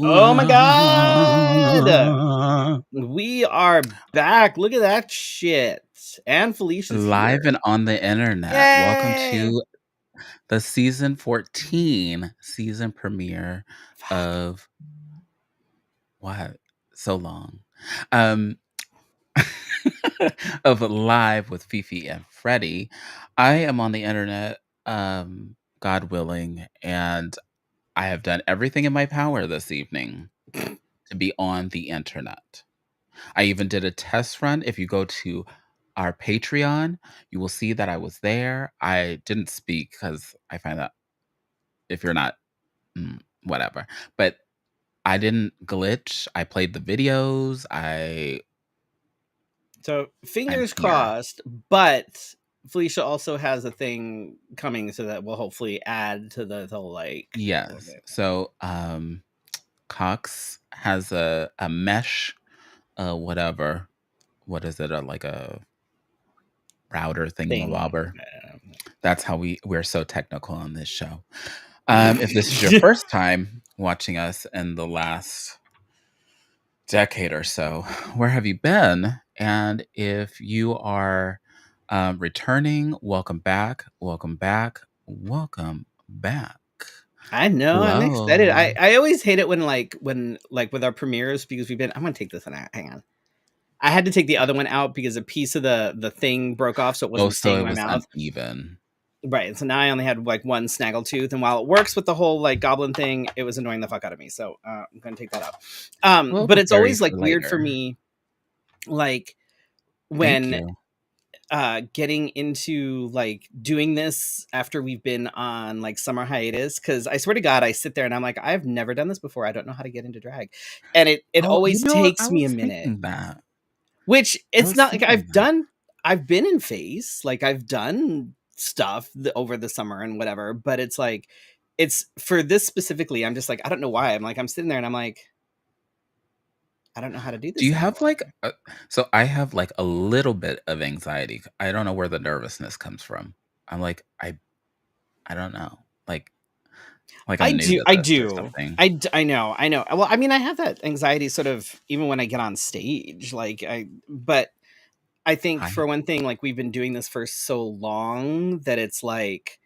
Oh my God. Hello. We are back. Look at that shit. And Felicia's Live here. and on the internet. Welcome Yay. to the season 14 season premiere Fuck. of what? So long. Um of Live with Fefe and Freddy. I am on the internet, God willing, and I have done everything in my power this evening to be on the internet. I even did a test run. If you go to our Patreon, you will see that I was there. I didn't speak because I find that if you're not, whatever. But I didn't glitch. I played the videos. So I'm fingers here. crossed, but Felicia also has a thing coming so that will hopefully add to the like a little Yes. bit. So Cox has a mesh, whatever. What is it? Like a router Thing. thingamabobber. That's how we're so technical on this show. If this is your first time watching us in the last decade or so, where have you been? And if you are returning, welcome back, welcome back, welcome back. I know, I'm excited. Hello. I always hate it when with our premieres because I'm gonna take this one out. Hang on. I had to take the other one out because a piece of the thing broke off, so it Oh, wasn't so staying in it my was mouth. uneven. Right, and so now I only had like one snaggle tooth, and while it works with the whole like goblin thing, it was annoying the fuck out of me. So I'm gonna take that out. We'll But it's prepare you always for like weird for later. me, like Thank when you. getting into like doing this after we've been on like summer hiatus, because I swear to God, I sit there and I'm like, I've never done this before. I don't know how to get into drag, and it Oh, always I takes me a was minute. thinking that. Which I it's was not like thinking that. I've been in face, like I've done stuff over the summer and whatever, but it's like it's for this specifically, I'm just like, I don't know why. I'm sitting there and I'm like, I don't know how to do Do this you have anymore. like so I have like a little bit of anxiety. I don't know where the nervousness comes from. I'm like I don't know. Like I I'm new do, to I this or do. something. I know, I know. Well, I mean, I have that anxiety sort of even when I get on stage, but I think Hi. for one thing, like we've been doing this for so long that it's like,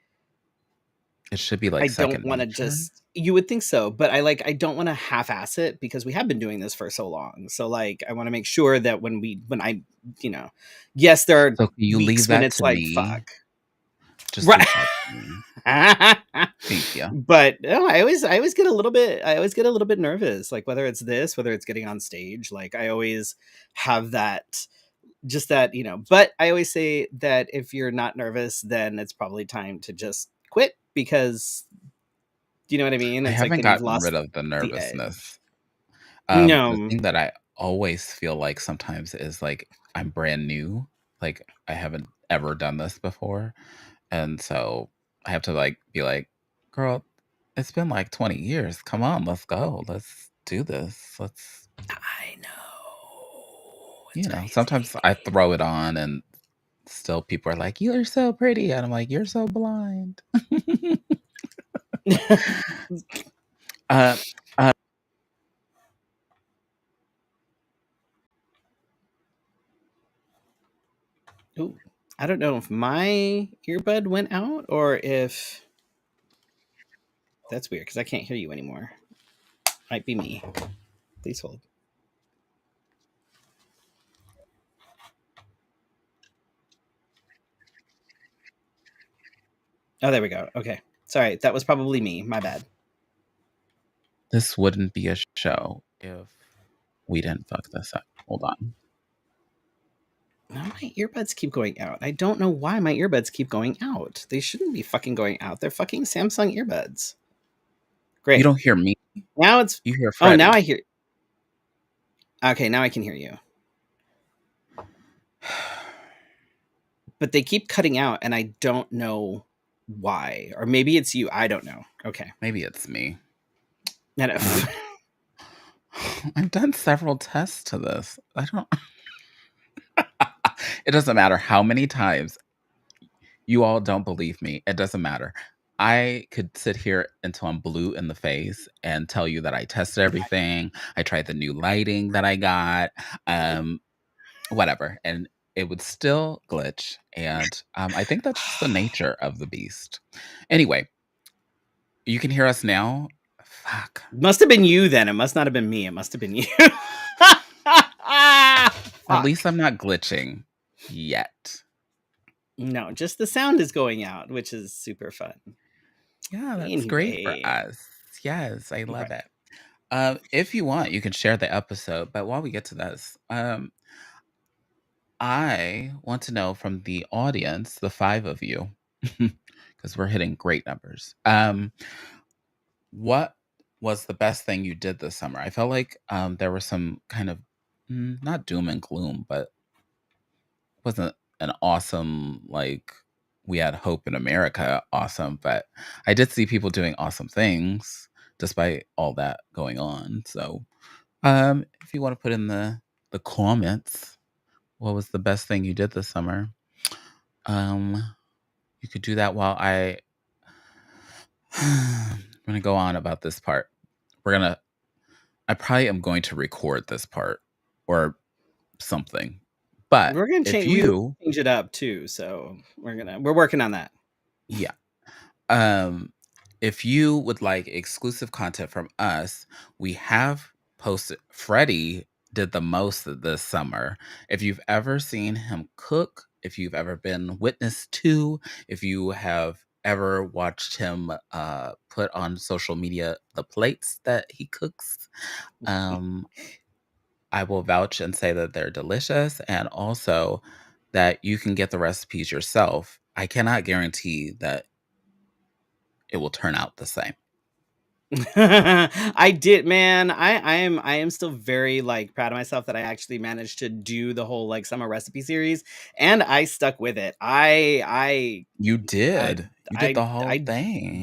It should be I like don't second wanna nature. just you would think so, but I don't wanna half-ass it because we have been doing this for so long. So, like, I wanna make sure that when I you know, yes, there are So can you leave weeks when that it's to like, me? "Fuck." Just Right. leave that to me. Thank you. But, no, I always get a little bit nervous, like, whether it's this, whether it's getting on stage, like, I always have that just that, but I always say that if you're not nervous, then it's probably time to just quit because do you know what I mean? I It's like haven't then you've gotten lost rid of the the edge. nervousness. The No, thing that I always feel like sometimes is like I'm brand new. Like I haven't ever done this before. And so I have to like be like, girl, it's been like 20 years. Come on, let's go. Let's do this. Let's, I know. It's sometimes I crazy. throw it on and still people are like, you are so pretty. And I'm like, you're so blind. uh, uh, Ooh, I don't know if my earbud went out or if that's weird because I can't hear you anymore. Might be me. Please hold. Oh, there we go. Okay. Sorry, that was probably me. My bad. this wouldn't be a show if we didn't fuck this up. Hold on. Now my earbuds keep going out. I don't know why my earbuds keep going out. They shouldn't be fucking going out. They're fucking Samsung earbuds. You Great. don't hear me. Now it's. You hear Oh, now I Freddie. hear. Okay, now I can hear you. But they keep cutting out, and I don't know why. Or maybe it's you. I don't know. Okay. Maybe it's me. And I've done several tests to this. I don't. It doesn't matter how many times you all don't believe me. It doesn't matter. I could sit here until I'm blue in the face and tell you that I tested everything. I tried the new lighting that I got, um, whatever, and it would still glitch. And I think that's just the nature of the beast. Anyway, you can hear us now. Fuck. Must have been you then. It must not have been me. It must have been you. At Fuck. least I'm not glitching yet. No, just the sound is going out, which is super fun. Yeah, that's great for Anyway, us. Yes, I love right. it. If you want, you can share the episode. But while we get to this, I want to know from the audience, the five of you, because we're hitting great numbers. What was the best thing you did this summer? I felt like there was some kind of not doom and gloom, but wasn't an awesome like we had hope in America awesome, but I did see people doing awesome things despite all that going on. So, if you want to put in the comments, what was the best thing you did this summer? Um, you could do that while I'm gonna go on about this part. We're gonna I probably am going to record this part or something. But We're gonna if change. We will you change it up too. So we're working on that. yeah. Um, if you would like exclusive content from us, we have posted. Freddie did the most of this summer. If you've ever seen him cook, if you've ever been witness to, if you have ever watched him put on social media the plates that he cooks, um, I will vouch and say that they're delicious and also that you can get the recipes yourself. I cannot guarantee that it will turn out the same. I did, man. I am still very like proud of myself that I actually managed to do the whole like summer recipe series, and I stuck with it. You I did. You did the whole I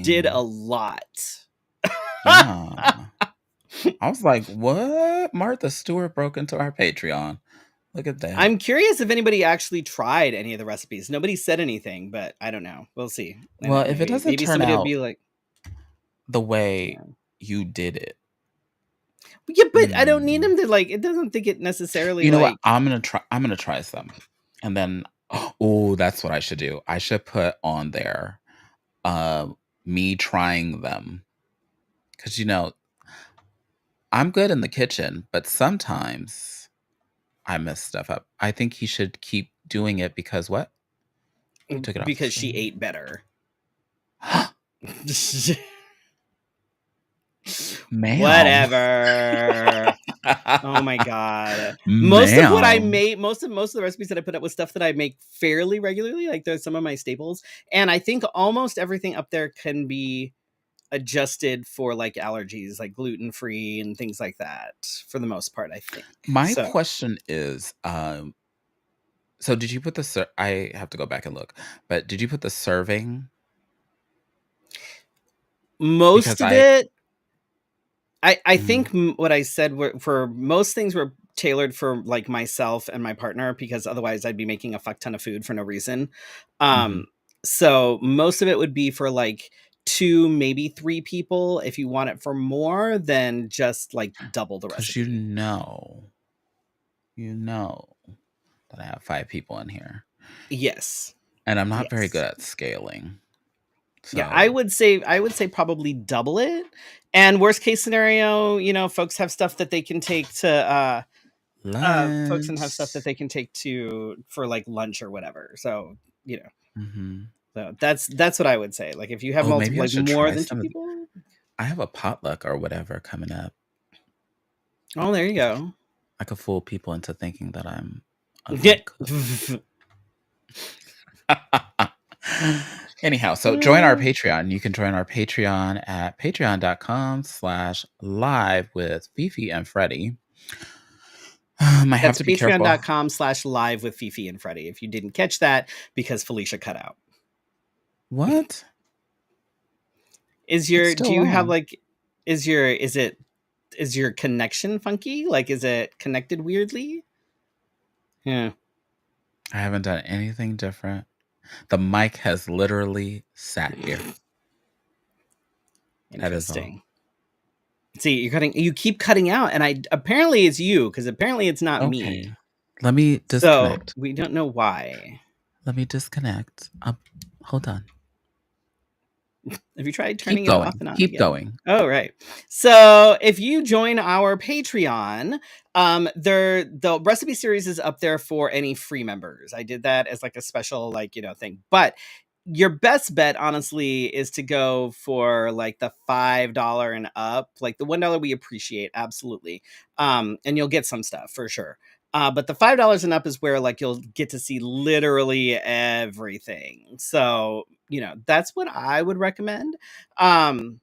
did a thing. lot. Yeah. I was like, "What?" Martha Stewart broke into our Patreon. Look at that. I'm curious if anybody actually tried any of the recipes. Nobody said anything, but I don't know. We'll see. I Well, know if it doesn't maybe turn somebody will out be like, the way yeah, you did it, yeah, but I don't need mm, them to like. It doesn't think it necessarily you know what? like. I'm gonna try some, and then oh, that's what I should do. I should put on there, uh, me trying them because I'm good in the kitchen, but sometimes I mess stuff up. I think he should keep doing it because what? You took it off the Because she screen. ate better. Ma'am. Whatever. Oh my god. Most of what I Ma'am. made, most of the recipes that I put up was stuff that I make fairly regularly. Like there's some of my staples, and I think almost everything up there can be adjusted for like allergies, like gluten free and things like that. For the most part, I think My so. question is, so did you put I have to go back and look, but did you put the serving? Most Because of I it I mm, think what I said were for most things were tailored for like myself and my partner because otherwise I'd be making a fuck ton of food for no reason. mhm, Um, so most of it would be for like two, maybe three people. If you want it for more, then just like double the 'cause recipe. you know that I have 5 people in here, Yes. and I'm not very good Yes. at scaling. Yeah, So, I would say probably double it. And worst case scenario, folks have stuff that they can take to folks and have stuff that lunch. they can take to for like lunch or whatever. So, you know, Mhm. so that's what I would say. Like if you have Oh, multiple maybe I like should more try than two some of people, I have a potluck or whatever coming up. oh there you I go. I could fool people into thinking that I'm a Yeah. good cook. Anyhow, so join our Patreon. You can join our Patreon at patreon.com/live with Fifi and Freddie. I have That's to be careful. patreon.com/live with Fifi and Freddie. If you didn't catch that because Felicia cut out. What? It's Do still you have on. like, is your connection funky? Like, is it connected weirdly? Yeah. I haven't done anything different. The mic has literally sat here. That is all. Interesting. See, you keep cutting out, and apparently it's you, because apparently it's not me. Okay. Let me So disconnect. we don't know why. Let me disconnect. Hold on. Have you tried Keep turning it off going. and on Keep again? going. Oh, right. So if you join our Patreon, the recipe series is up there for any free members. I did that as like a special, like, thing. But your best bet, honestly, is to go for like the $5 and up. Like the $1 we appreciate, absolutely. And you'll get some stuff for sure. But the $5 and up is where like you'll get to see literally everything. So, that's what I would recommend. Um,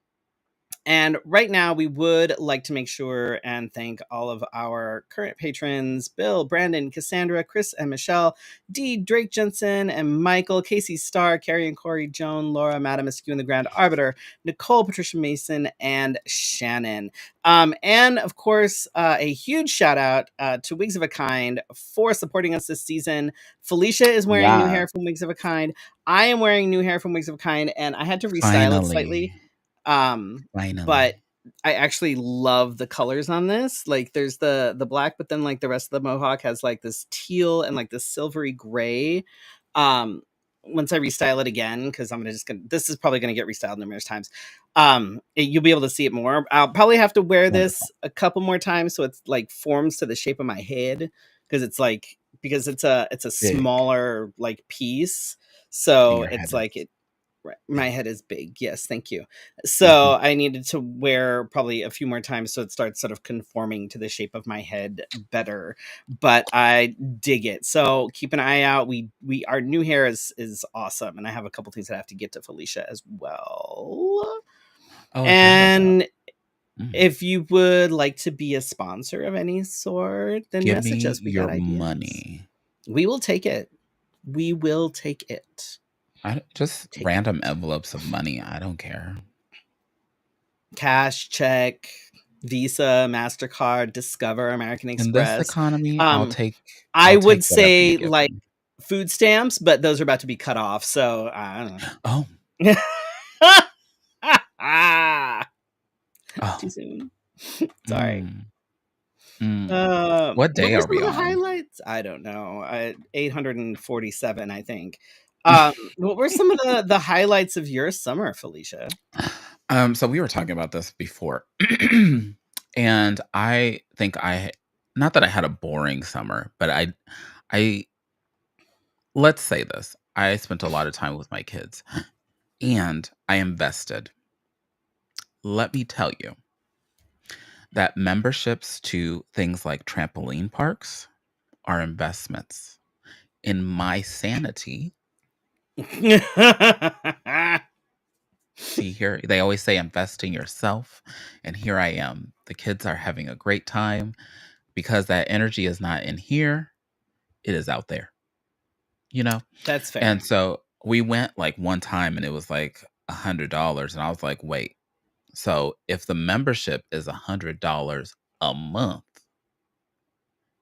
and right now, we would like to make sure and thank all of our current patrons: Bill, Brandon, Cassandra, Chris, and Michelle, D, Drake Jensen, and Michael, Casey Starr, Carrie and Corey, Joan, Laura, Madam Askew and the Grand Arbiter, Nicole, Patricia Mason, and Shannon. And of course, a huge shout out to Wigs of a Kind for supporting us this season. Felicia is wearing new Yeah. hair from Wigs of a Kind. I am wearing new hair from Wigs of a Kind, and I had to restyle it slightly. Finally. But Finally. I actually love the colors on this. Like there's the black, but then like the rest of the mohawk has like this teal and like this silvery gray. Um, Once I restyle it again, because this is probably gonna get restyled numerous times. You'll be able to see it more. I'll probably have to wear Wonderful. this a couple more times so it's like forms to the shape of my head, because it's a Big. smaller like piece. And So your head it's like is right. My head is big. Yes, thank you. hmm So I needed to wear probably a few more times so it starts sort of conforming to the shape of my head better. But I dig it. So keep an eye out. We our new hair is awesome, and I have a couple things that I have to get to Felicia as well. Oh, I forgot about that. And Mm. if you would like to be a sponsor of any sort, then Give message me us. We got your ideas. money. We will take it. We will take it. Just Take random it. envelopes of money. I don't care. Cash, check, Visa, MasterCard, Discover, American In this Express. economy, Um, I'll I take would whatever you say give like me. food stamps, but those are about to be cut off. So I don't Oh, know. oh, Too soon. Sorry. mm, mm. What What day were are some we of the on? highlights? I don't know. 847, I think. What were some of the highlights of your summer, Felicia? So we were talking about this before, and I think not that I had a boring summer, but I let's say this: I spent a lot of time with my kids, and I invested. Let me tell you that memberships to things like trampoline parks are investments in my sanity. See, here they always say invest in yourself, and here I am. The kids are having a great time because that energy is not in here, it is out there, you know? That's And fair. so we went like one time and it was like $100. And I was like, wait, so if the membership is $100 a month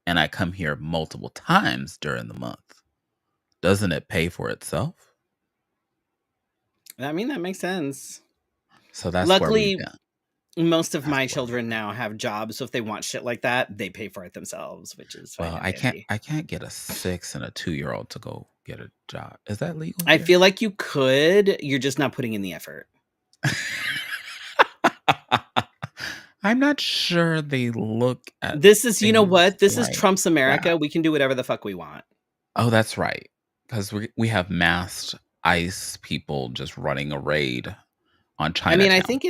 and I come here multiple times during the month, doesn't it pay for itself? I mean, that makes sense. So that's where we've Luckily, been. most of That's my where we've children been. now have jobs, so if they want shit like that, they pay for it themselves, which is fine Well, and dandy. I can't get a 6 and a 2-year-old to go get a job. Is that legal I here? feel like you could, you're just not putting in the effort. I'm not sure they look at This is, you know things what? This is like Trump's that. America. We can do whatever the fuck we want. Oh, that's right. Because we have masked ICE people just running a raid on I mean, I Chinatown. think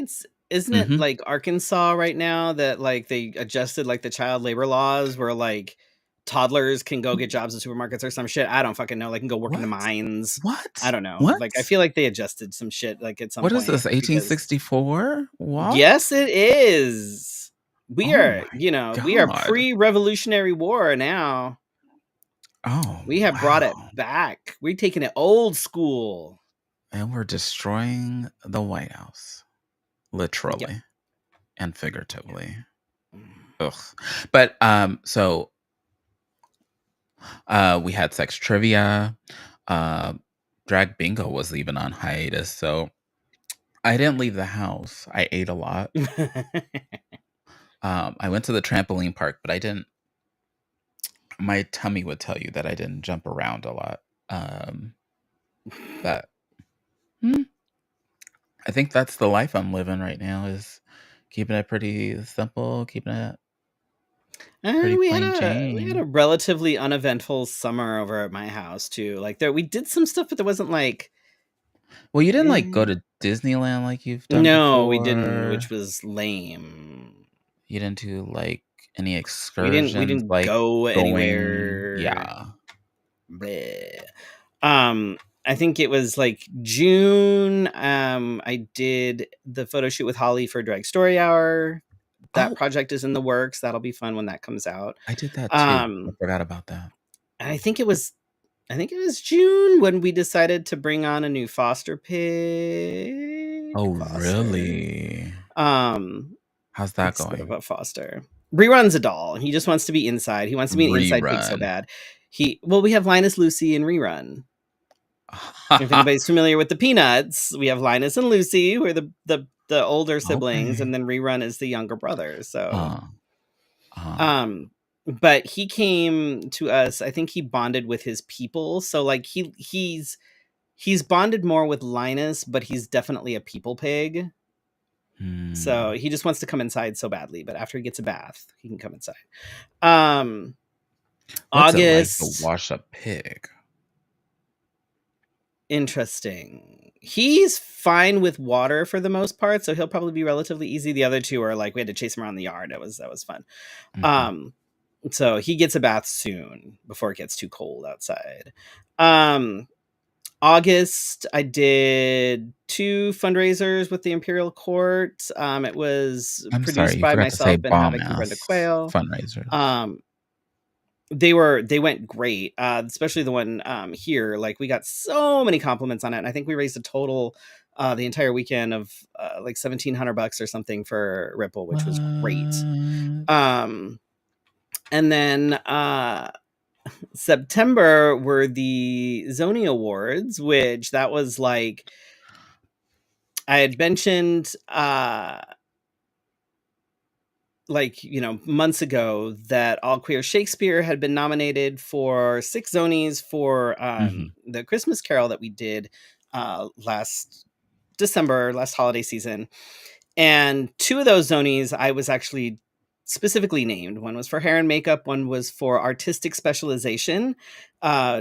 isn't it Mhm. like Arkansas right now that like they adjusted like the child labor laws where like toddlers can go get jobs in supermarkets or some shit? I don't fucking know. Like can go work in the What? mines. I What? don't know. Like I What? feel like they adjusted some shit like at some What is point this, because 1864? yes, What? it is. Oh my We are god. pre-Revolutionary War now. Oh, We have brought it wow. back. We're taking it old school. And we're destroying the White House, Yep. literally and Yep. figuratively. Mm. Ugh. But, so, we had sex trivia, uh, drag bingo was even on hiatus, so I didn't leave the house. I ate a lot. I went to the trampoline park, but I didn't my tummy would tell you that I didn't jump around a lot. Um, but, mm, I think that's the life I'm living right now is keeping it pretty simple, keeping it pretty plain We had a Jane. relatively uneventful summer over at my house too. Like there, we did some stuff, but there wasn't like, Well, you didn't, like, go eh. to Disneyland like you've done No, we didn't, which before? was lame. You didn't do, like, any We excursions, didn't like, go going anywhere. yeah. Bleh. Um, I think it was like June. I did the photo shoot with Holly for Drag Story Hour. That Oh, project is in the works. That'll be fun when that comes out. I did that too. I Um, forgot about that. and I think it was June when we decided to bring on a new foster pig. Oh, Foster. really? Um, How's that instead of going? a foster. Rerun's a doll. He just wants to be inside. He wants to be an inside pig so Rerun. bad. We have Linus, Lucy, and Rerun. If anybody's familiar with the Peanuts, we have Linus and Lucy, who are the older siblings, Okay. and then Rerun is the younger brother. So, Uh, uh, um, but he came to us. I think he bonded with his people. So like he's bonded more with Linus, but he's definitely a people pig. So hmm. he just wants to come inside so badly. But after he gets a bath, he can come inside. Um, What's it like to August. wash a pig? Interesting. He's fine with water for the most part, so he'll probably be relatively easy. The other two are like we had to chase him around the yard. That was fun. Mhm. Um, so he gets a bath soon before it gets too cold outside. Um, August, I did two fundraisers with the Imperial Court. It was I'm sorry, produced you by forgot to say myself, Ben bomb Havoc, and Brenda ass Quayle. fundraisers. Um, they went great, especially the one here. Like we got so many compliments on it, and I think we raised a total the entire weekend of like $1,700 or something for Ripple, which was great. What? Um, and then September were the Zony Awards, which that was like I had mentioned like months ago that All Queer Shakespeare had been nominated for 6 Zonies for Mhm. the Christmas Carol that we did last December, last holiday season, and two of those Zonies I was actually specifically named. One was for hair and makeup, one was for artistic specialization,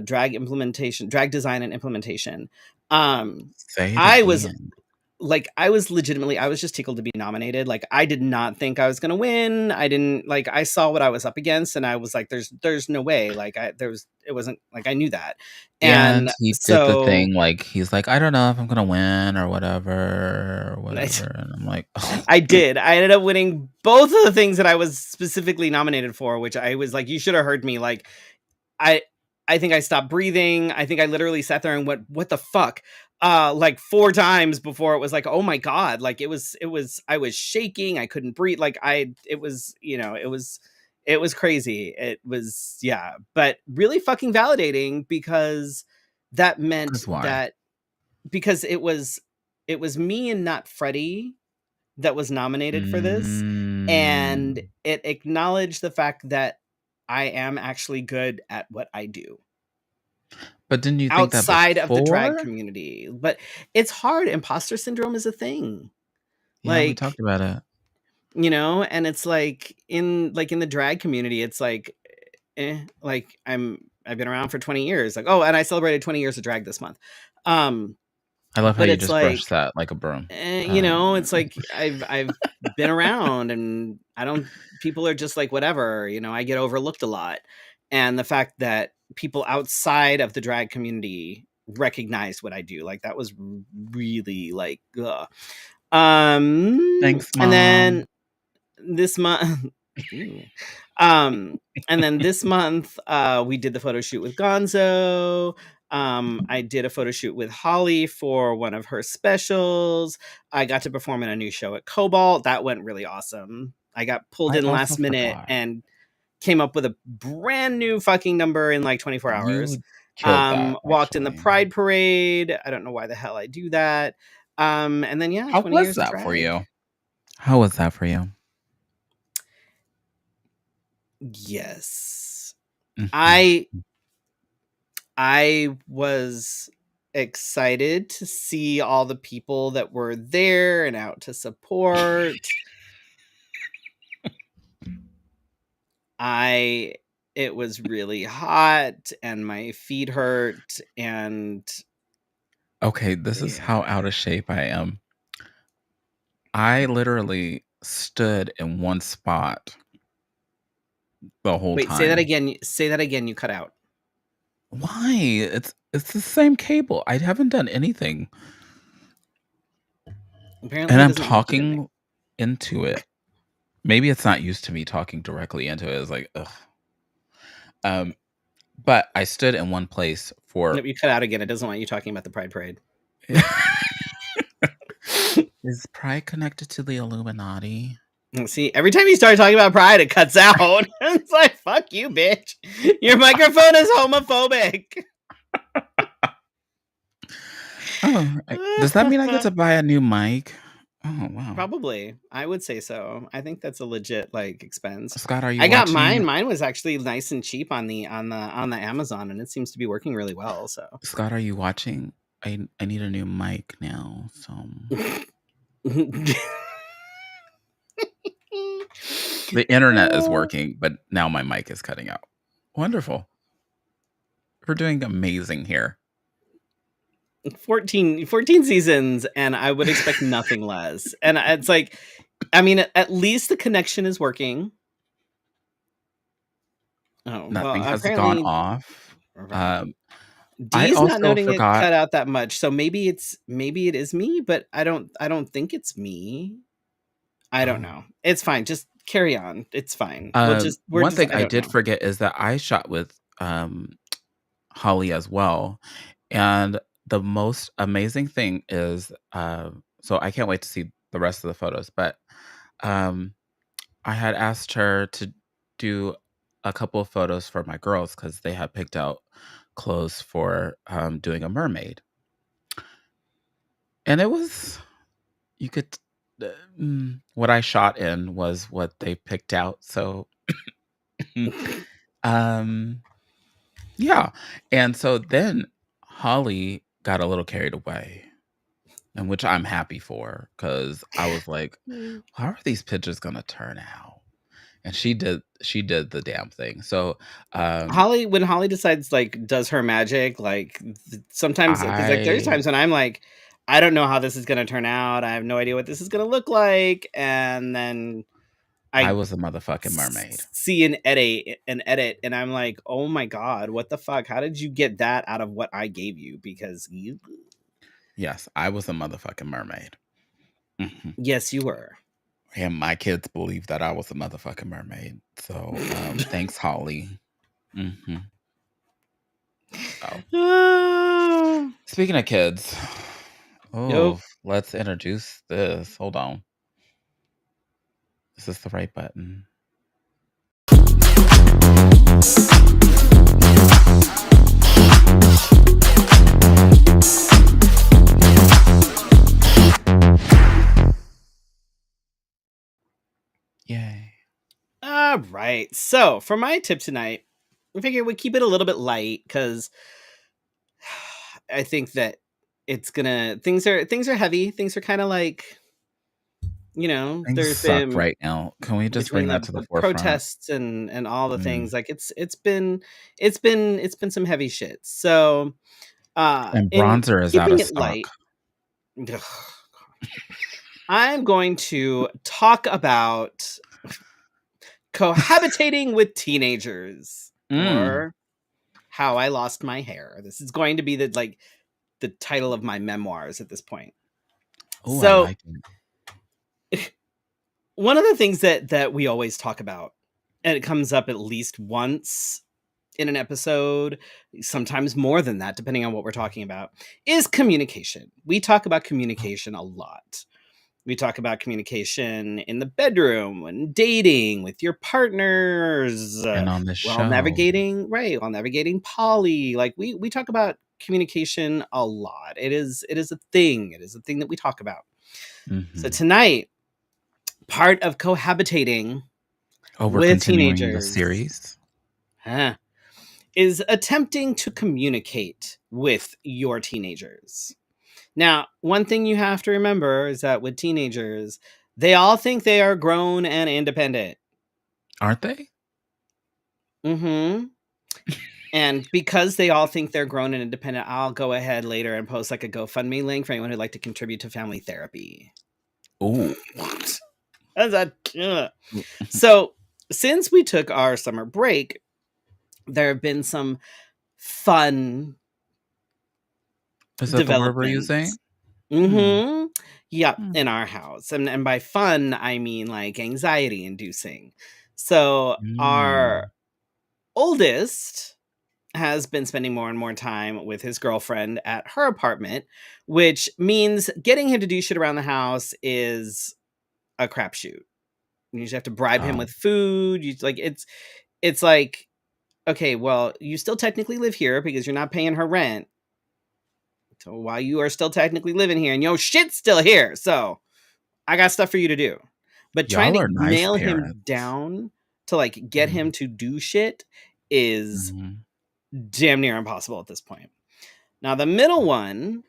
drag design and implementation. um Say it I was again. like I was legitimately I was just tickled to be nominated. Like I did not think I was going to win. I didn't like I saw what I was up against and I was like there's no way. Like it wasn't like I knew that. And And he did the so thing, like, he's like, "I don't know if I'm gonna win or I, whatever," and I'm like, "Oh." I did. I ended up winning both of the things that I was specifically nominated for, which I was like you should have heard me. Like I I think I stopped breathing. I think I literally sat there and went, "What the fuck?" Like 4 times before it was like, "Oh my god!" Like it was. I was shaking. I couldn't breathe. Like I, it was, it was crazy. It was, yeah, but really fucking validating because that meant 'Cause why? that because it was me and not Freddie that was nominated for this, and Mm. it acknowledged the fact that I am actually good at what I do But didn't you think that outside of the drag before? community. But it's hard. Imposter syndrome is a thing. Yeah, we Like, talked about it. and it's like in the drag community, it's like like I've been around for 20 years. Like, oh, and I celebrated 20 years of drag this month. Um, I love how but you it's just brushed like that like a broom. it's like I've been around and I don't people are just like whatever, I get overlooked a lot. And the fact that people outside of the drag community recognized what I do, like that was really like ugh. Thanks, And then mom. this month Ooh. Um, and then this month, we did the photo shoot with Gonzo. I did a photo shoot with Holly for one of her specials. I got to perform in a new show at Cobalt. That went really awesome. I got pulled I in also last minute forgot. and came up with a brand new fucking number in like 24 hours. You killed that, Walked in the actually. Pride Parade. I don't know why the hell I do that. And then yeah, How 20 was years of that for drag. you? How was that for you? Yes. Mhm. I I was excited to see all the people that were there and out to support. I It was really hot and my feet hurt and Okay, this is how yeah. out of shape I am. I literally stood in one spot the whole Wait, say that time. again. Say that again, you cut out. Why? It's the same cable. I haven't done anything, and Apparently it I'm doesn't want you to. talking into it. Maybe it's not used to me talking directly into it. It's like, ugh. Um, but I stood in one place for Nope, you cut out again. It doesn't want you talking about the Pride Parade. Is pride connected to the Illuminati? See, every time you start talking about pride, it cuts out. It's like, fuck you, bitch. Your microphone is homophobic. Oh, does that mean I get to buy a new mic? Oh, wow. Probably. I would say so. I think that's a legit like expense. Scott, are you I got watching? mine. Mine was actually nice and cheap on the Amazon and it seems to be working really well, so. Scott, are you watching? I need a new mic now. So the internet is working, but now my mic is cutting out. Wonderful. We're doing amazing here. 14 seasons and I would expect nothing less. And it's like, I mean, at least the connection is working. Oh, Nothing well, has gone apparently off. right. Um, I D's not also noting it forgot. cut out that much. So maybe it is me, but I don't think it's me. I don't Oh. know. It's fine. Just carry on. It's fine. We're One just thing I I don't did know. forget is that I shot with Holly as well. And the most amazing thing is, so I can't wait to see the rest of the photos, but um, I had asked her to do a couple of photos for my girls because they had picked out clothes for doing a mermaid. And it was, you could, uh, what I shot in was what they picked out. So, um, yeah. And so then Holly got a little carried away, and which I'm happy for because I was like, Mm. how are these pictures gonna turn out? And she did the damn thing. So um Holly, when Holly decides like does her magic, like sometimes because like there's I times when I'm like, I don't know how this is gonna turn out. I have no idea what this is gonna look like, and then I I was a motherfucking mermaid. see an edit, and I'm like, oh my god, what the fuck? How did you get that out of what I gave you? Because you, Yes, I was a motherfucking mermaid. Mhm. yes, you were. And my kids believe that I was a motherfucking mermaid. So thanks, Holly. hmm So Ah. speaking of kids, Nope. oh, let's introduce this. Hold on. Is this the right button? Yay. All right. So for my tip tonight, I figured we'd keep it a little bit light because I think that it's gonna things are heavy. Things are kind of like Things there's suck been right now. Can we just between bring the, that to the the forefront? protests and all the Mm. things like it's been some heavy shit. So And in bronzer is out keeping of it stock. light, I'm going to talk about cohabitating with teenagers Mm. or how I lost my hair. This is going to be the title of my memoirs at this point. Oh, I So like it. one of the things that we always talk about, and it comes up at least once in an episode, sometimes more than that, depending on what we're talking about, is communication. We talk about communication a lot. We talk about communication in the bedroom, when dating with your partners, And on this while show, navigating, right, while navigating poly. Like we talk about communication a lot. It is a thing. It is a thing that we talk about. So Mhm. tonight, part of cohabitating Oh, we're with continuing the teenagers, series? huh, is attempting to communicate with your teenagers. Now, one thing you have to remember is that with teenagers, they all think they are grown and independent. Aren't they? Mhm. And because they all think they're grown and independent, I'll go ahead later and post like a GoFundMe link for anyone who'd like to contribute to family therapy. Ooh. That's a, so, since we took our summer break, there have been some fun Is that the word we're developments. using? Hmm. Yep, Hmm. in our house. And by fun, I mean like anxiety inducing. So, our Mm. oldest has been spending more and more time with his girlfriend at her apartment, which means getting him to do shit around the house is a crapshoot. You usually have to bribe him Oh, with food. You like it's like, okay, well, you still technically live here because you're not paying her rent. So while you are still technically living here and your shit's still here, so I got stuff for you to do. But trying y'all to are nice nail him parents. down to like get him Mhm. to do shit is Mhm. damn near impossible at this point. Now the middle one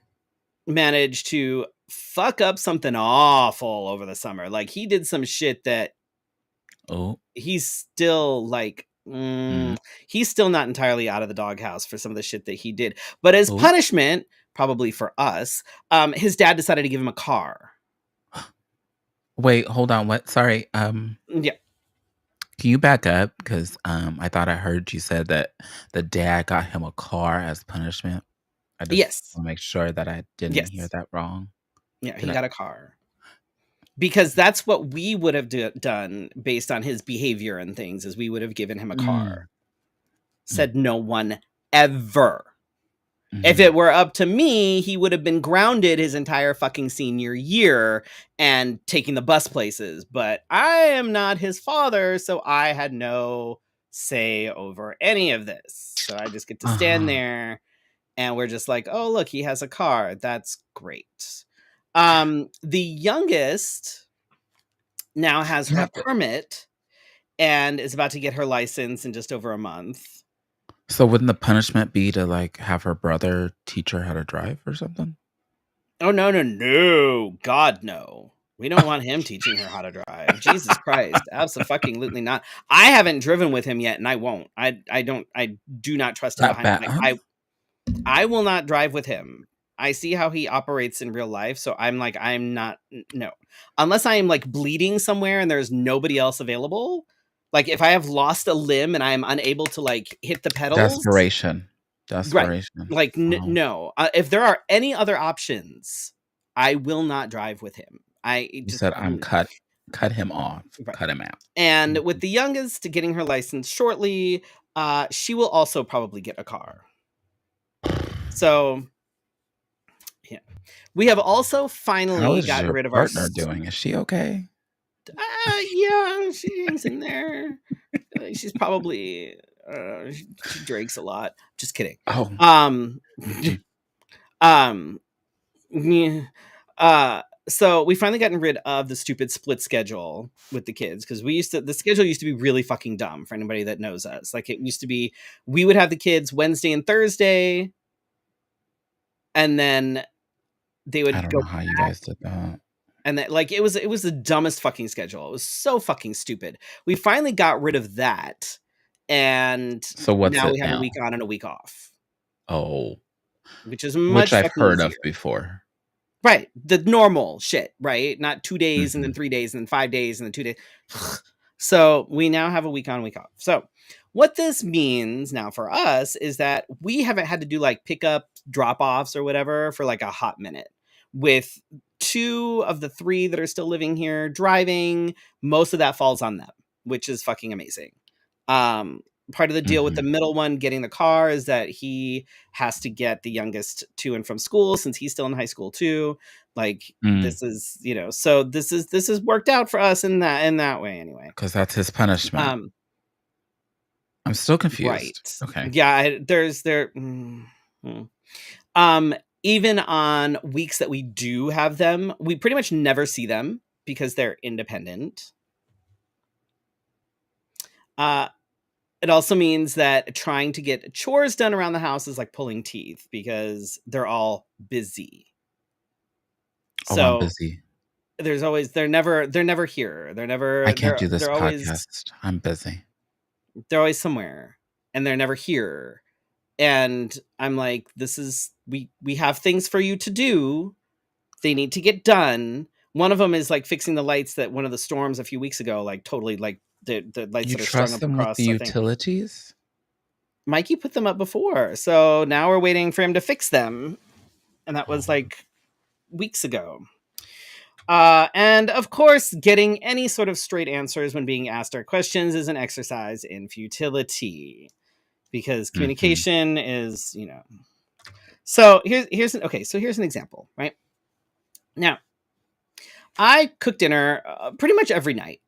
managed to fuck up something awful over the summer. Like he did some shit that Oh. he's still like Mm. he's still not entirely out of the doghouse for some of the shit that he did. But as Oh. punishment, probably for us, his dad decided to give him a car. Wait, hold on, what? Sorry, Yeah. can you back up? Because I thought I heard you said that the dad got him a car as punishment. I just Yes. wanna make sure that I didn't hear Yes. that wrong. Yeah, Did he I? got a car. Because that's what we would have done based on his behavior and things is we would have given him a car. Mm. Mm. Said no one ever. If it Mhm. were up to me, he would have been grounded his entire fucking senior year and taking the bus places. But I am not his father, so I had no say over any of this. So I just get to stand Uh-huh. there and we're just like, "Oh, look, he has a car. That's great." The youngest now has You her have to permit and is about to get her license in just over a month. so wouldn't the punishment be to, like, have her brother teach her how to drive or something? Oh, no, no, no. God, no. We don't want him teaching her how to drive. Jesus Christ. Absolutely not. I haven't driven with him yet, and I won't. I do not trust him That behind. bad, Like, huh? I will not drive with him. I see how he operates in real life, so I'm like, I'm not, no. Unless I am like bleeding somewhere and there's nobody else available. Like if I have lost a limb and I'm unable to like hit the pedals, Desperation. right. Desperation. Like, Oh, no. If there are any other options, I will not drive with him. I it you just said, "I'm cut him off, right. cut him out." And with Mhm. the youngest getting her license shortly, she will also probably get a car. So, yeah. We have also How finally is gotten your rid of our partner doing? Is she okay? yeah, she hangs in there. She's probably she drinks a lot. Just kidding. Oh. Um Mm. um yeah. So we finally gotten rid of the stupid split schedule with the kids because the schedule used to be really fucking dumb for anybody that knows us. Like it used to be we would have the kids Wednesday and Thursday and then they I would don't go know how you guys did that. and that like it was the dumbest fucking schedule. It was so fucking stupid. We finally got rid of that and So what's now it we have a now? week on and a week off, Oh, which is which much I've fucking heard of easier. before. Right, the normal shit, right? Not 2 days and then Mhm. 3 days and then 5 days and then 2 days. So, we now have a week on, week off. So, what this means now for us is that we haven't had to do, like, pickup, drop-offs or whatever for, like, a hot minute. With 2 of the 3 that are still living here driving, most of that falls on them, which is fucking amazing. Um, Part of the deal with the Mhm. middle one getting the car is that he has to get the youngest to and from school since he's still in high school too. Like Mm. this is, so this is worked out for us in that way anyway. 'Cause that's his punishment. Um I'm still confused. right. Okay. Yeah, there's there Hmm. Um, Even on weeks that we do have them, we pretty much never see them because they're independent. Uh, it also means that trying to get chores done around the house is like pulling teeth because they're all busy. Oh, I'm So busy. they're never here. I can't do this They're always podcast. I'm busy. somewhere and they're never here. And I'm like, this is we have things for you to do. They need to get done. One of them is like fixing the lights that one of the storms a few weeks ago, like totally like the lights You that are strung trust up them with the across, I think. utilities? Mikey put them up before. So now we're waiting for him to fix them. And that was Oh. like weeks ago. And of course, getting any sort of straight answers when being asked our questions is an exercise in futility because Mhm. communication is, So here's an example, right? Now, I cook dinner pretty much every night.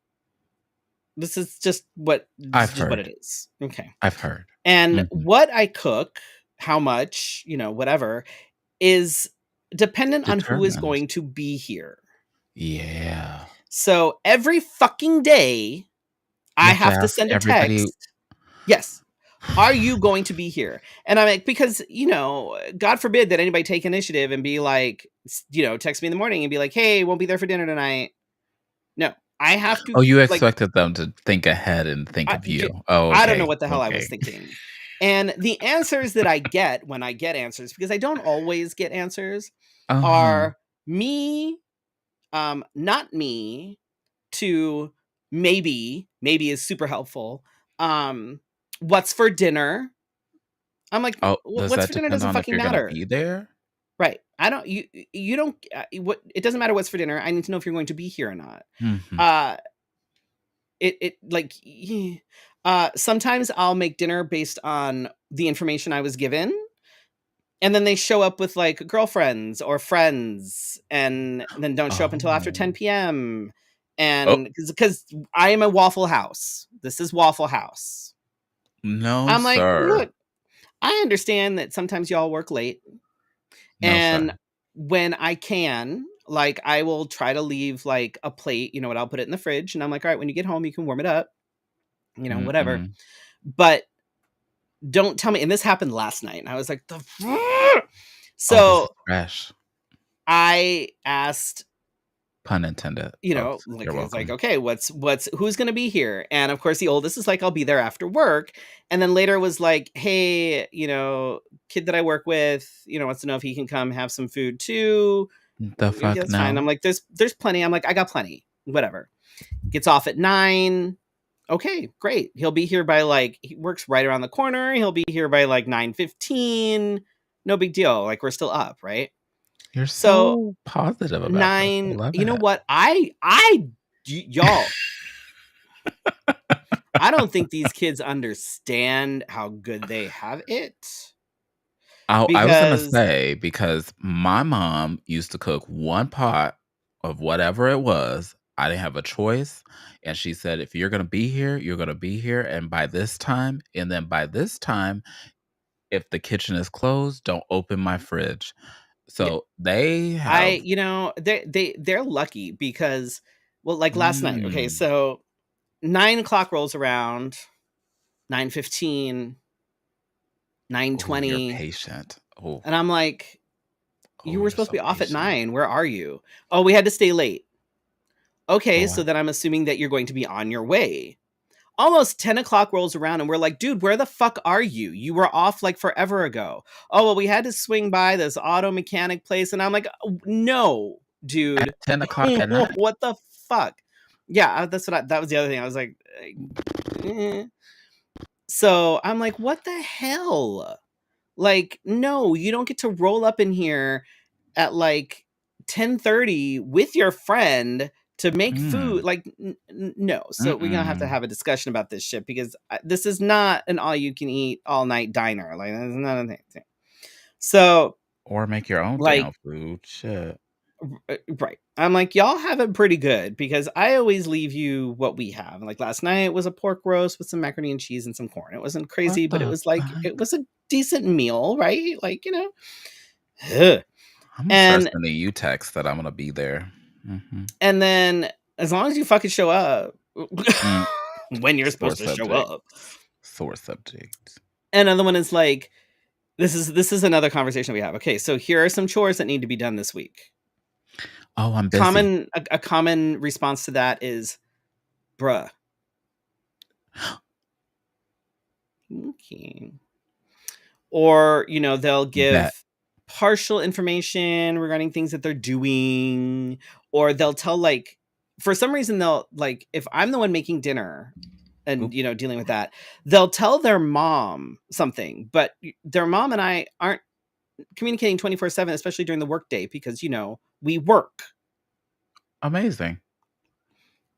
This I've is just what it heard. is. Okay. I've heard. And Mhm. what I cook, how much, whatever, is dependent on who is Determined. going to be here. Yeah. So every fucking day, You I have to have to ask send a everybody. text. Yes. Are you going to be here? And I'm like, because, God forbid that anybody take initiative and be like, text me in the morning and be like, hey, won't be there for dinner tonight. No, I have Oh, to, you like, expected them to think ahead and think I, of j- you. Oh, I don't know okay. what the hell I was Okay. thinking. And the answers that I get when I get answers, because I don't always get answers, Uh-huh. are me, not me, to maybe is super helpful. Um, what's for dinner? I'm like, Oh, does What's that for dinner depend doesn't on if fucking you're gonna matter." be there? Right. I don't you don't what it doesn't matter what's for dinner. I need to know if you're going to be here or not. Mhm. Uh it like sometimes I'll make dinner based on the information I was given, and then they show up with like girlfriends or friends and then don't show up until after Oh. 10 p.m. Oh, And because I am a Waffle House. This is Waffle House. no, I'm like, sir. look, I understand that sometimes y'all work late. No, And sir. when I can, like, I will try to leave like a plate, I'll put it in the fridge and I'm like, all right, when you get home, you can warm it up, whatever. Mm-mm. But don't tell me. And this happened last night. And I was like, Oh, this is so fresh. I asked, Pun intended, folks. like, You're it's like, welcome. okay, who's going to be here? And of course, the oldest is like, I'll be there after work. And then later was like, hey, kid that I work with, wants to know if he can come have some food too. The Yeah, fuck that's fine. I'm no? like, there's plenty. I'm like, I got plenty. Whatever. Gets off at 9. Okay, great. He'll be here by like he works right around the corner. He'll be here by like 9:15. No big deal. Like we're still up, right? You're So so positive about this. I 9, love you know it. what? Y'all, I don't think these kids understand how good they have it I was gonna because say, because my mom used to cook 1 pot of whatever it was. I didn't have a choice, and she said, "If you're gonna be here, you're gonna be here, and by this time, and then by this time, if the kitchen is closed, don't open my fridge." yeah, So, they have they're lucky because well, like last night. Okay, mm. so 9 o'clock rolls around, 9:15, Oh, you're 9:20, patient. Oh, and I'm like, oh, "You were you're supposed to so be off at patient. 9. Where are you?" "Oh, we had to stay late." "Okay, Oh, so then I'm assuming that you're going to be on your way." Almost 10 o'clock rolls around and we're like, "Dude, where the fuck are you? You were off like forever ago." "Oh, well, we had to swing by this auto mechanic place." And I'm like, "Oh, no, at dude." 10 o'clock at night? What the fuck? Yeah, that was the other thing. I was like, eh. So I'm like, what the hell? Like, no, you don't get to roll up in here at like 10:30 with your friend to make food. Mm, Like, no. So we're gonna have to mm-mm. have a discussion about this shit because this is not an all you can eat all night diner. Like, that's not a thing. So, Or make your own like, damn food, shit. right. I'm like, y'all have it pretty good because I always leave you what we have. Like last night was a pork roast with some macaroni and cheese and some corn. It wasn't What crazy, but it the was like fuck? decent meal, right? Like, ugh. I'm gonna start And sending you texts that I'm gonna be there. Mhm. and then as long as you fucking show up Mm, when you're sore supposed to show up. subjects. Sore subject. Another one is like, this is another conversation we have. Okay, so here are some chores that need to be done this week. "Oh, I'm busy." A common response to that is, bruh. Okay. Or, they'll "Bet." give partial information regarding things that they're doing, or they'll tell, like, for some reason, they'll, like, if I'm the one making dinner and, Oop. dealing with that, they'll tell their mom something, but their mom and I aren't communicating 24/7, especially during the workday, because, we work. Amazing.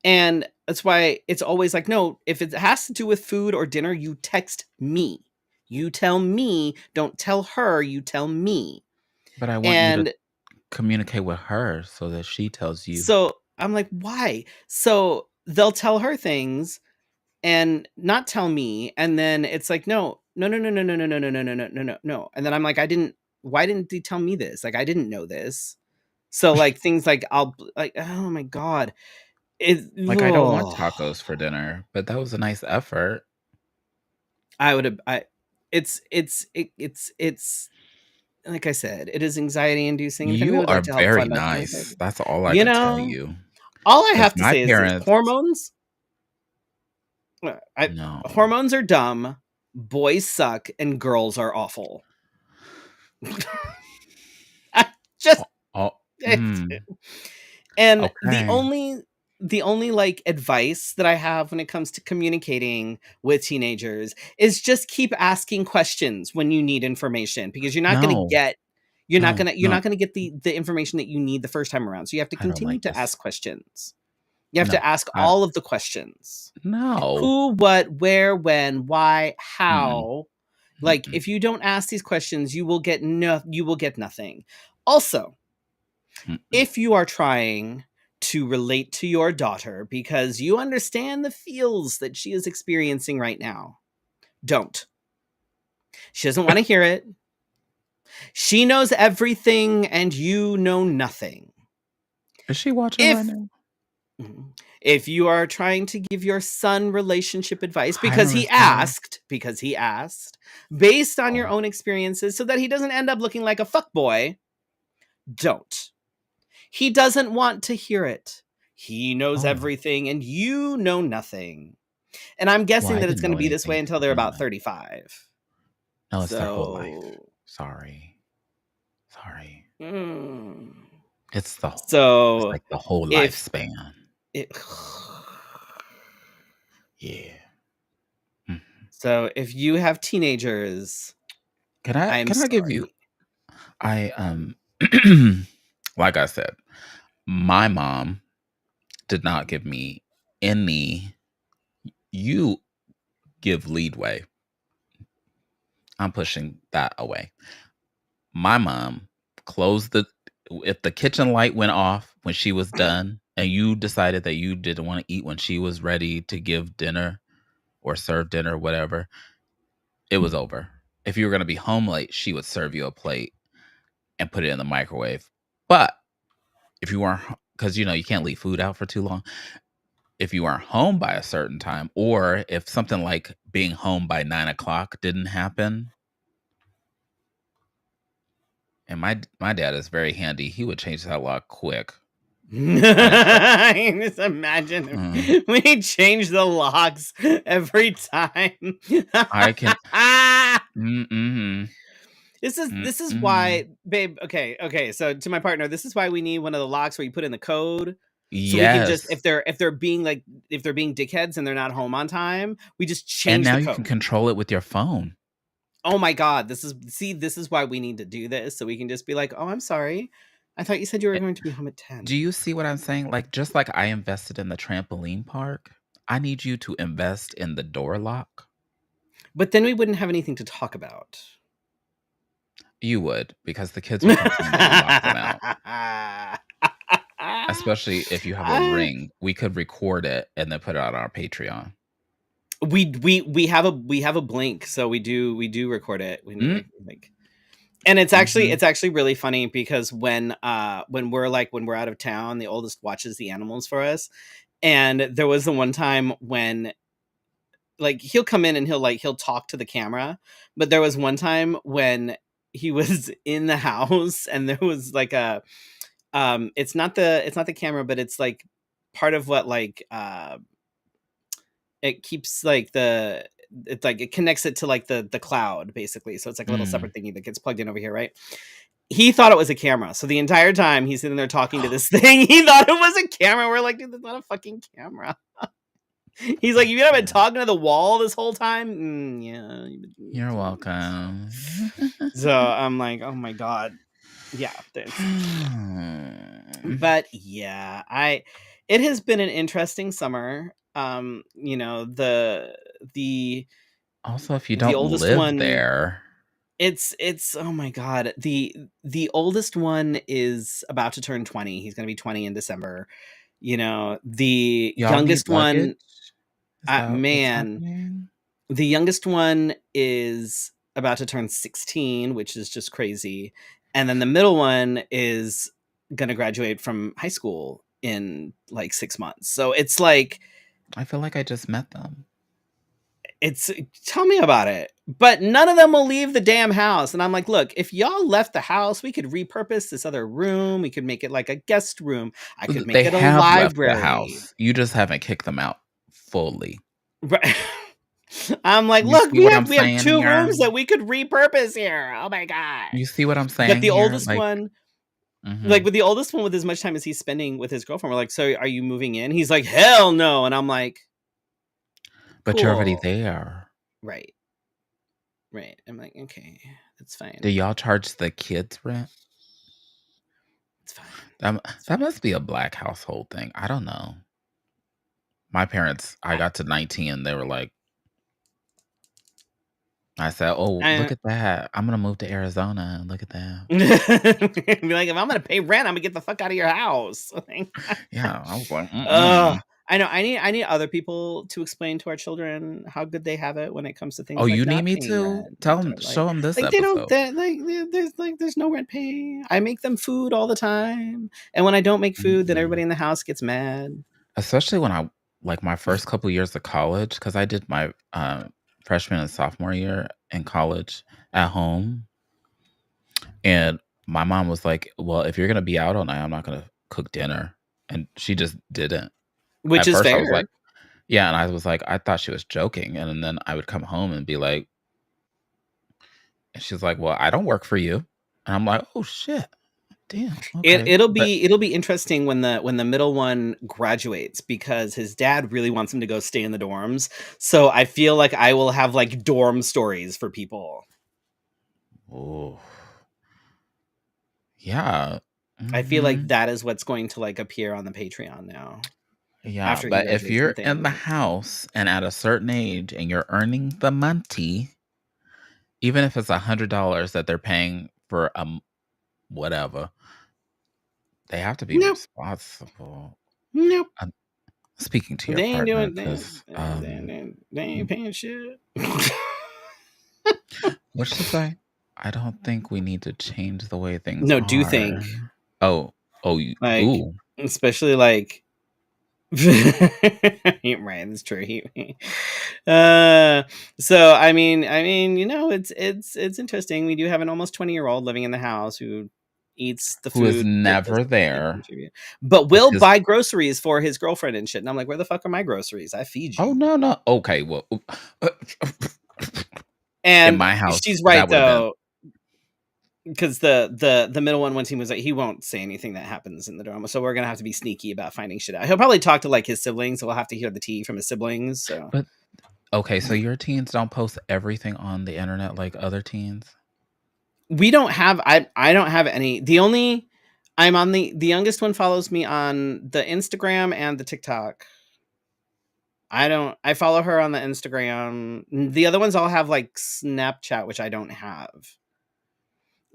And that's why it's always like, no, if it has to do with food or dinner, you text me. You tell me, don't tell her, you tell me. But I want you to And communicate with her so that she tells you. so I'm like, why? So they'll tell her things and not tell me. And then it's like, no, no, no, no, no, no, no, no, no, no, no, no, no, no, no. And then I'm like, why didn't they tell me this? Like, I didn't know this. So like things like like, oh my God. It, Like, "I don't want oh, tacos for dinner," but that was a nice effort. I would have, it's, like I said, it is anxiety inducing. And if anyone You would are like to help very fund that kind of nice. therapy, That's all I you could tell know, you. all I Because have to my say is this: parents I, no. hormones are dumb, boys suck, and girls are awful. I just, Oh oh it's, mm, and okay. the only like advice that I have when it comes to communicating with teenagers is just keep asking questions when you need information, because No, you're no, not going to get the information that you need the first time around. So you have to I don't continue like to this. ask questions. You have No, to ask I all of the questions. no. Who, what, where, when, why, Mm-mm, how. Like, mm-mm, if you don't ask these questions, you will get nothing. Also, mm-mm. if you are trying to relate to your daughter because you understand the feels that she is experiencing right now, don't. She doesn't want to hear it. She knows everything and you know nothing. Is she watching right If now? if you are trying to give your son relationship advice Hi, because he asked, based on your Oh, own experiences so that he doesn't end up looking like a fuckboy, don't. He doesn't want to hear it. He knows oh. everything and you know nothing. And I'm Well, guessing I that it's didn't going to know be this way anything to until they're begin about with. 35. No, it's their whole life. So, Sorry. Sorry. mm, It's it's so like the whole if lifespan. it, Yeah. Mm. so if you have teenagers, I'm Can I give you sorry. I, like I said, my mom did not give me any you give leadway. I'm pushing that away. My mom closed the if the kitchen light went off when she was done and you decided that you didn't wanna eat when she was ready to give dinner or serve dinner, whatever, it was over. If you were gonna be home late, she would serve you a plate and put it in the microwave. But if you weren't, because you can't leave food out for too long. If you weren't home by a certain time, or if something like being home by 9 o'clock didn't happen, and my dad is very handy, he would change that lock quick. I didn't play. I can just imagine Mm, if we change the locks every time. I can. Mm-mm, This is mm-mm. why, babe. Okay. So to my partner, this is why we need one of the locks where you put in the code, so we can just, Yes, if they're being dickheads and they're not home on time, we just and change now the you can code. control it with your phone. Oh my god, this is why we need to do this, so we can just be like, oh, I'm sorry, I thought you said you were Eh, going to be home at Do 10. you see what I'm saying? Like, just like I invested in the trampoline park, I need you to invest in the door lock. But then we wouldn't have anything to talk about. You would, because the kids would complain that you locked them out. Especially if you have a Ah, ring, we could record it and then put it on our Patreon. we have a blink, so we do record it when Mm, you like. And mhm. it's actually really funny because when we're out of town, the oldest watches the animals for us. And there was the one time when like he'll come in and he'll talk to the camera, but there was one time when he was in the house and there was like a it's not the camera, but it's like part of what like it keeps like the it's like it connects it to like the cloud basically. So it's like a little Mm. separate thingy that gets plugged in over here, right? He thought it was a camera. So the entire time he's sitting there talking to this thing, he thought it was a camera. We're like, dude, that's not a fucking camera. He's like, you haven't been talking to the wall this whole time? Yeah. You're welcome. So I'm like, oh my God. Yeah. But yeah, it has been an interesting summer. The Also, if you the don't oldest live one, there, it's oh my God. The oldest one is about to turn 20. He's gonna be 20 in December. The y'all need youngest luggage? one, Is that what's man, happening? the youngest one is about to turn 16, which is just crazy. And then the middle one is going to graduate from high school in like 6 months. So it's like, I feel like I just met them. it's tell me about it. But none of them will leave the damn house. And I'm like, look, if y'all left the house, we could repurpose this other room. We could make it like a guest room. I could make They it a have left the library. house. You just haven't kicked them out fully. Right. I'm like, You look, see we what have I'm we have saying two here? rooms that we could repurpose here. Oh my God. You see what I'm But saying the here? oldest Like, one, like mhm. with the oldest one, with as much time as he's spending with his girlfriend, we're like, so are you moving in? He's like, hell no. And I'm like, But you're already cool. there. Right. Right. I'm like, okay, that's Do fine. y'all charge the kids rent? It's fine. It's That fine. must be a black household thing. I don't know. My parents, I got to 19 and they were like, I said, "Oh, look I, at that. I'm gonna move to Arizona and look at that." be like, if I'm gonna pay rent, I'm gonna get the fuck out of your house. Yeah, I was like, Ugh. "Mm-mm." I know. I need other people to explain to our children how good they have it when it comes to Oh, things like you need not me paying to? rent Tell them, or show them this like they don't episode. there's no rent pay. I make them food all the time, and when I don't make food, then everybody Mm-mm. in the house gets mad. Especially when I like my first couple years of college, because I did my freshman and sophomore year in college at home. And my mom was like, "Well, if you're gonna be out all night, I'm not gonna cook dinner." And she just didn't. Which At is first, I was like, fair. "Yeah," and I was like, I thought she was joking, and then I would come home and be like, and she's like, "Well, I don't work for you," and I'm like, "Oh shit, damn, It okay." it'll But be it'll be interesting when the middle one graduates because his dad really wants him to go stay in the dorms. So I feel like I will have like dorm stories for people. oh, yeah, I feel like hmm that is what's going to like appear on the Patreon now yeah. after he But if graduates and you're in the things. house and at a certain age and you're earning the money, even if it's $100 that they're paying for whatever, they have to be Nope, responsible. nope. I'm speaking to your They ain't partner doing because they ain't paying shit. what'd she say? I don't think we need to change the way things No, do think are. Oh, oh, like ooh. especially like right, that's true. Uh, so it's interesting. We do have an almost 20-year-old living in the house who eats the Who is food that never doesn't really there contribute, but with will his buy groceries for his girlfriend and shit. And I'm like, where the fuck are my groceries? I feed oh, you. no, no. Okay, well, uh, in And my house, she's right that would have been though, because the middle one, once he was like, he won't say anything that happens in the drama, so we're gonna have to be sneaky about finding shit out. He'll probably talk to like his siblings, so we'll have to hear the tea from his siblings. So but okay, so your teens don't post everything on the internet like other teens? we don't have I don't have any. The only I'm on the youngest one follows me on the Instagram and the TikTok. I follow her on the Instagram. The other ones all have like Snapchat, which I don't have.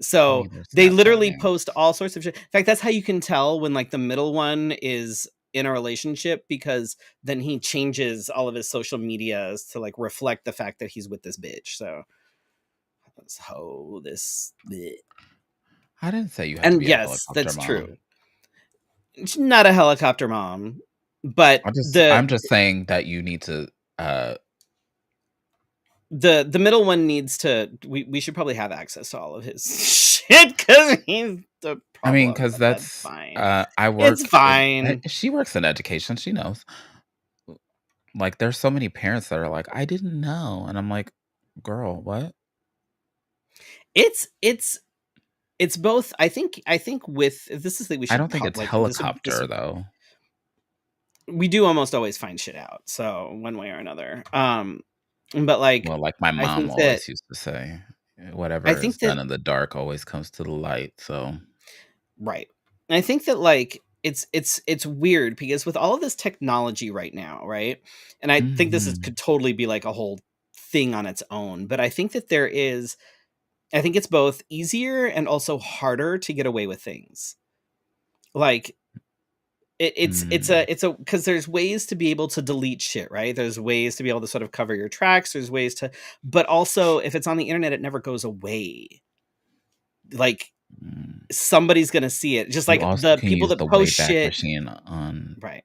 I'm So either they literally Snapchatting. post all sorts of shit. In fact, that's how you can tell when like the middle one is in a relationship because then he changes all of his social medias to like reflect the fact that he's with this bitch. So this hoe, this bleh. I didn't say you had to And be a yes, helicopter that's mom. true. She's not a helicopter mom, but I'm just saying that you need to, uh the middle one needs to we should probably have access to all of his shit because he's the I mean, problem, because but that's that's, fine. I It's work in fine. she works in education, she knows. Like, there's so many parents that are like, "I didn't know," and I'm like, "Girl, what?" It's it's both. I think with this is the we I should don't think it's like this helicopter, would though. we do almost always find shit out. So one way or another. But like Well, like my I mom think that always used to say, I "Whatever is think done that in the dark always comes to the light," so right. I think that like it's weird because with all of this technology right now, right? And I think this is Mhm. could totally be like a whole thing on its own, but I think that there is I think it's both easier and also harder to get away with things. Like Mm. it's a because there's ways to be able to delete shit, right? There's ways to be able to sort of cover your tracks. There's ways to, but also if it's on the internet, it never goes away. Like Mm. somebody's gonna see it. Just You like also the can people use that the post Wayback shit, Machine on right?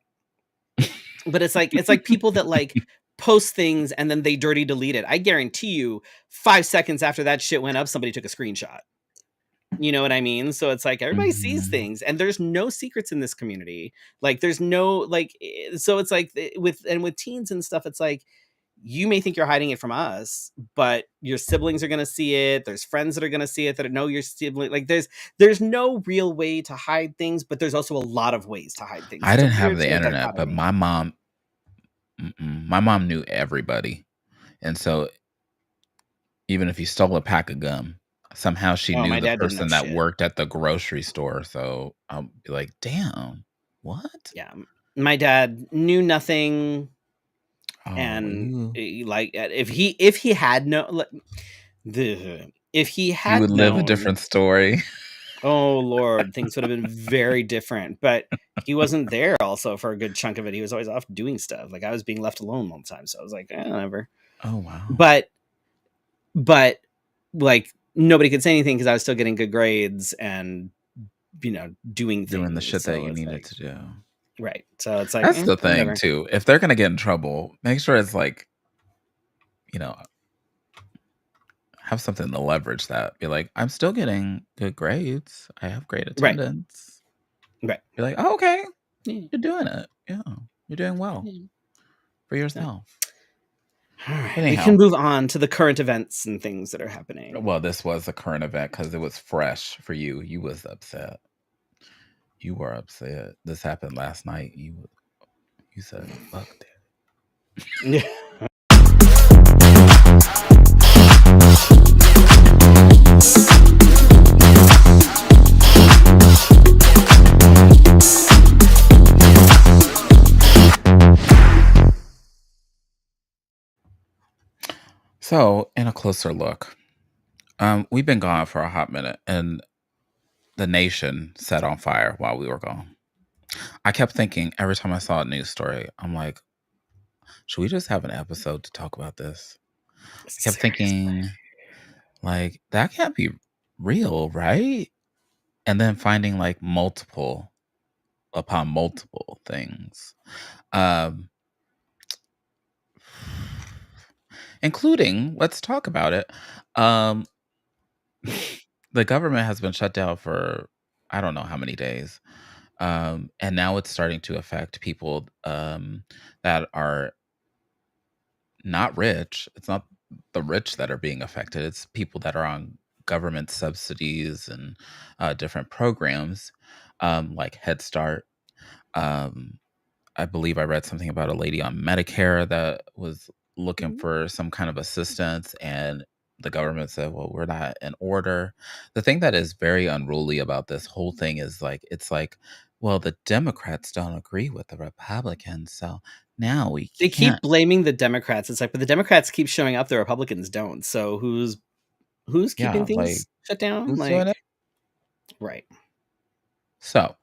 But it's like people that like post things and then they dirty delete it. I guarantee you, 5 seconds after that shit went up, somebody took a screenshot. You know what I mean? So it's like everybody sees Mhm. things and there's no secrets in this community. Like there's no like so it's like with teens and stuff it's like you may think you're hiding it from us, but your siblings are going to see it. There's friends that are going to see it that know your sibling. Like there's no real way to hide things, but there's also a lot of ways to hide things. I It's a didn't have weird the sort of internet, but dichotomy. my mom knew everybody, and so even if you stole a pack of gum, somehow she Oh, knew my the dad didn't know person that shit. worked at the grocery store, so I'll be like, "Damn, what?" Yeah. My dad knew nothing Oh, and like if he had no like, if he you would had live a known, different story. oh lord, things would have been very different. But he wasn't there also for a good chunk of it. He was always off doing stuff. Like I was being left alone all the time. So I was like, whatever. Oh, wow. But but like nobody could say anything because I was still getting good grades and doing Doing the things. shit that So you it's needed like to do. right. So it's like That's the thing whatever. too. If they're gonna get in trouble, make sure it's like, you know, have something to leverage that. Be like, "I'm still getting good grades. I have great Right. attendance." Right. Be like, "Oh, okay. Yeah. You're doing it. Yeah. You're doing well Yeah. for So yourself." all right, we can Anyhow, move on to the current events and things that are happening. well, this was a current event because it was fresh for you. You was upset. You were upset. This happened last night. You said, "Fuck that." So, in a closer look, we've been gone for a hot minute, and the nation set on fire while we were gone. I kept thinking every time I saw a news story, I'm like, should we just have an episode to talk about this? I kept Seriously. thinking, like, that can't be real, right? And then finding like multiple upon multiple things, um, including, let's talk about it. Um, the government has been shut down for I don't know how many days. And now it's starting to affect people that are not rich. It's not the rich that are being affected. It's people that are on government subsidies and different programs like Head Start. Um, I believe I read something about a lady on Medicare that was looking Mhm. for some kind of assistance, and the government said, "Well, we're not in order." The thing that is very unruly about this whole thing is like, it's like, well, the Democrats don't agree with the Republicans, so now we They can't. keep blaming the Democrats. It's like, but the Democrats keep showing up, the Republicans don't. So who's keeping Yeah, like, things shut down? who's doing Like, it? right. So,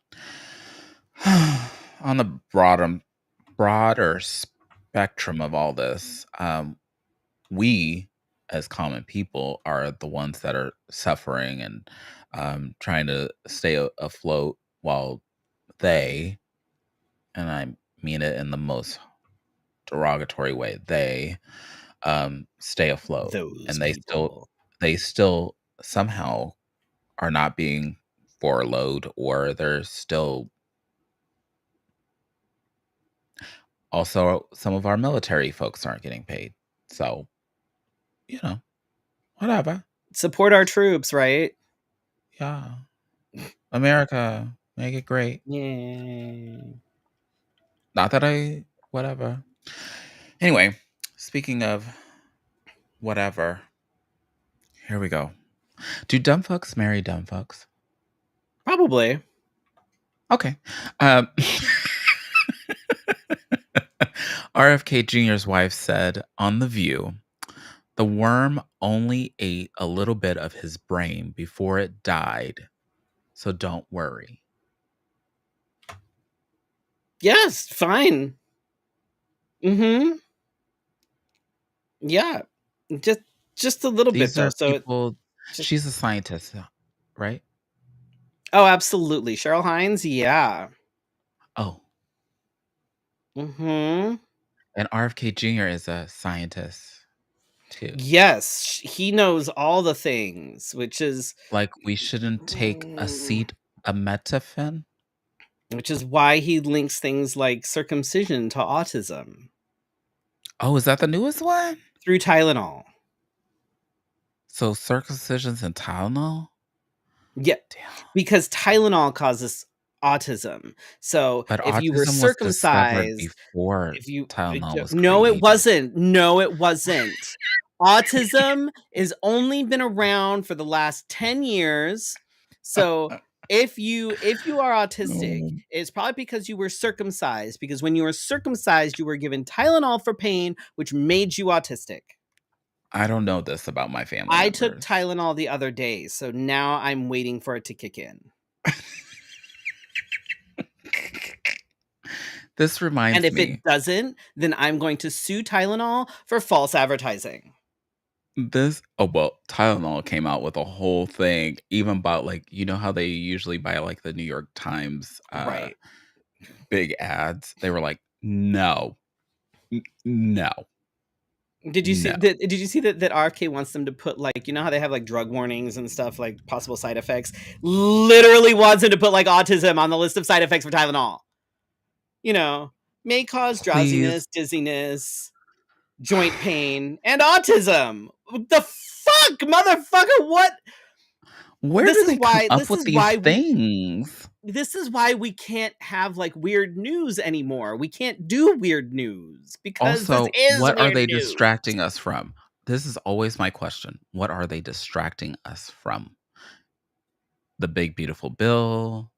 on the broader spectrum of all this, we as common people are the ones that are suffering and trying to stay afloat while they, and I mean it in the most derogatory way, they stay afloat, Those and people. they still somehow are not being furloughed, or they're still also some of our military folks aren't getting paid. So, you know, whatever. Support our troops, right? Yeah. America, make it great. Yay. Not that I whatever. Anyway, speaking of whatever, here we go. Do dumb fucks marry dumb fucks? Probably. Okay. Um, RFK Jr.'s wife said on The View, the worm only ate a little bit of his brain before it died, so don't worry. Yes, fine. Mhm. Yeah. Just just a little bit These though. are So it people, just she's a scientist, right? Oh, absolutely. Cheryl Hines? Yeah. Oh, Mhm. and RFK Jr. is a scientist too. Yes, he knows all the things, Like, we shouldn't take mm, a metafin. which is why he links things like circumcision to autism Oh, is that the newest one? through Tylenol. So circumcisions and Tylenol? Yeah, Damn. because Tylenol causes autism. So, But if you were autism was discovered circumcised, before if you Tylenol was no, it created. wasn't. No, it wasn't. Autism has only been around for the last 10 years. So, if you are autistic, No. it's probably because you were circumcised, because when you were circumcised, you were given Tylenol for pain, which made you autistic. I don't know this about my family I took members. Tylenol the other day, so now I'm waiting for it to kick in. This And reminds if it me, doesn't, then I'm going to sue Tylenol for false advertising. well, Tylenol came out with a whole thing, even about, like, you know how they usually buy, like, the New York Times, Right. big ads? They were like, "No, no, no." Did you see that RFK wants them to put, like, you know how they have like drug warnings and stuff, like possible side effects? Literally wants them to put like autism on the list of side effects for Tylenol. You know, may cause Please, drowsiness, dizziness, joint pain, and autism. What the fuck, motherfucker? What? where This do is they come why up this with is these why we things? this is why we can't have like weird news anymore. We can't do weird news because this Also, is what are weird they news. distracting us from? This is always my question. What are they distracting us from? The big beautiful bill,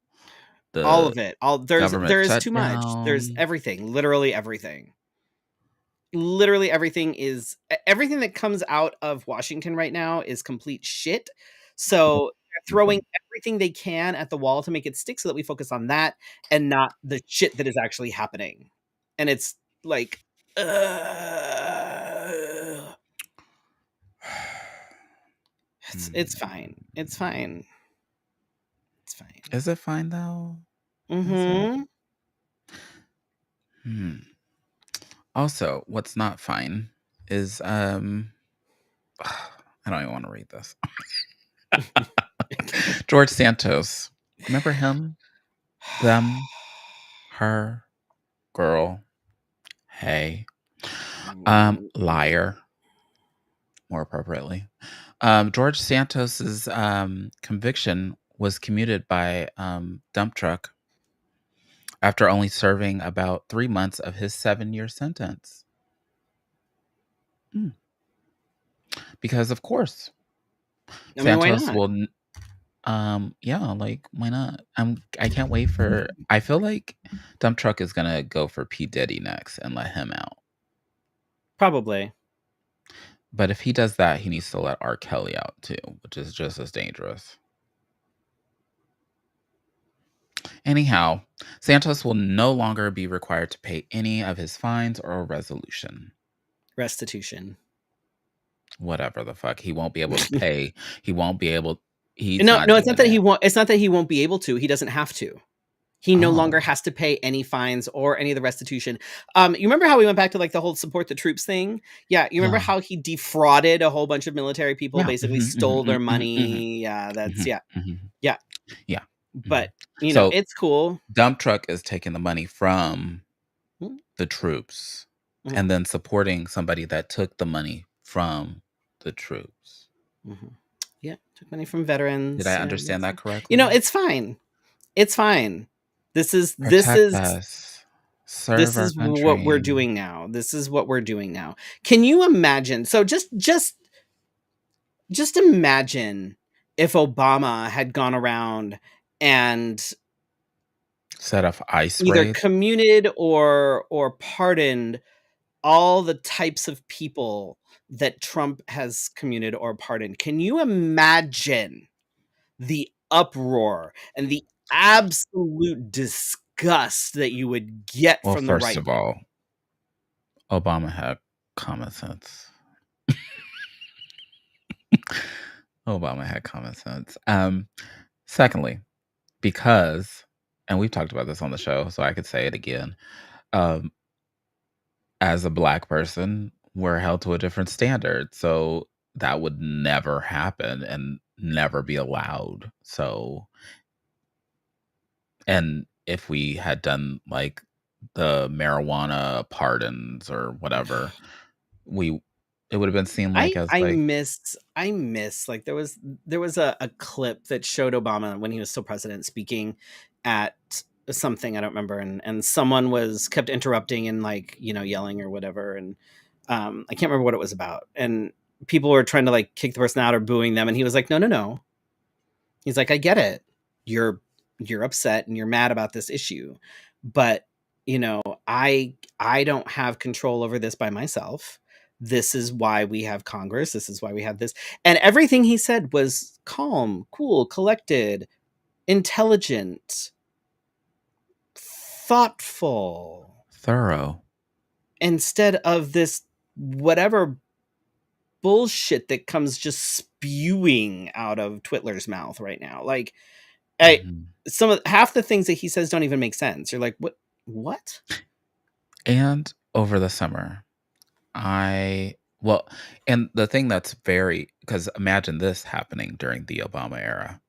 All the of it. All government there is too much. There's shutdown. everything, literally everything. Literally everything is everything that comes out of Washington right now is complete shit. So they're throwing Mhm. everything they can at the wall to make it stick so that we focus on that and not the shit that is actually happening. And it's like it's fine. Hmm. It's fine. It's fine. Is it fine though? Is it? Mhm. Hmm. Also, what's not fine is I don't even want to read this. George Santos. Remember him? Them, her, girl, hey. Liar, more appropriately. George Santos's conviction was commuted by dump truck after only serving about 3 months of his 7-year sentence. Mm. Because of course, I mean, why Santos not? will. Yeah, like why not? I can't wait for. I feel like dump truck is gonna go for P Diddy next and let him out. Probably. But if he does that, he needs to let R. Kelly out too, which is just as dangerous. Anyhow, Santos will no longer be required to pay any of his fines or resolution. Restitution. Whatever the fuck. He won't be able to pay. He won't be able he's No, not no, it's not doing that he it. won't. It's not that he won't be able to. He doesn't have to. He no longer Oh, has to pay any fines or any of the restitution. You remember how we went back to like the whole support the troops thing? Yeah, you remember yeah. how he defrauded a whole bunch of military people, Yeah. basically Mhm, mhm, stole their mhm, mhm, money. Yeah, that's mhm, yeah, mhm. yeah. Yeah. But Mhm. you know, So, it's cool. dump truck is taking the money from Mm, the troops mm, and then supporting somebody that took the money from the troops. mhm. Yeah, took money from Did I veterans. Yeah, understand that's that correctly? it's fine. It's fine. This is this Protect is us. Serve this our is what we're country. doing now. This is what we're doing now. Can you imagine? So just imagine if Obama had gone around and Set off ice either raids. commuted or pardoned all the types of people that Trump has commuted or pardoned. Can you imagine the uproar and the absolute disgust that you would get Well, from the first right? of all, Obama had common sense. Obama had common sense. Secondly, because, and we've talked about this on the show, so I could say it again. Um, as a black person, we're held to a different standard, so that would never happen and never be allowed. So, and if we had done like the marijuana pardons or whatever, we it would have been seen like as like I miss like there was a clip that showed Obama when he was still president speaking at something I don't remember, and someone was kept interrupting and like yelling or whatever, and I can't remember what it was about, and people were trying to like kick the person out or booing them, and he was like, no, no, no. He's like, I get it. You're you're upset and you're mad about this issue, but I don't have control over this by myself. This is why we have Congress. This is why we have this. And everything he said was calm, cool, collected, intelligent, thoughtful, thorough. instead of this whatever bullshit that comes just spewing out of Twitler's mouth right now. Like I Mhm. some of half the things that he says don't even make sense. You're like, "What? What?" And over the summer, I well, and the thing that's very because imagine this happening during the Obama era.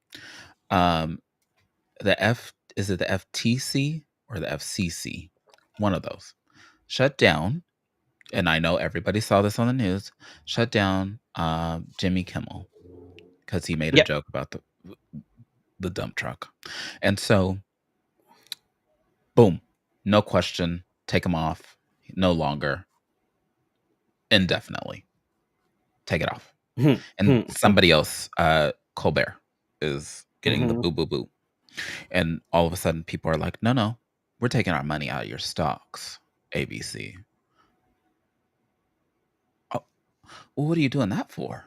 Um, the F is it the FTC or the FCC? One of those shut down, and I know everybody saw this on the news. Shut down Jimmy Kimmel because he made a Yep. joke about the dump truck, and so boom, no question, take him off, no longer indefinitely, take it off. Mhm, And mhm, mhm, somebody else, Colbert, is getting the mhm. boo boo boo. And all of a sudden, people are like, no, no, we're taking our money out of your stocks, ABC. Oh, well, what are you doing that for?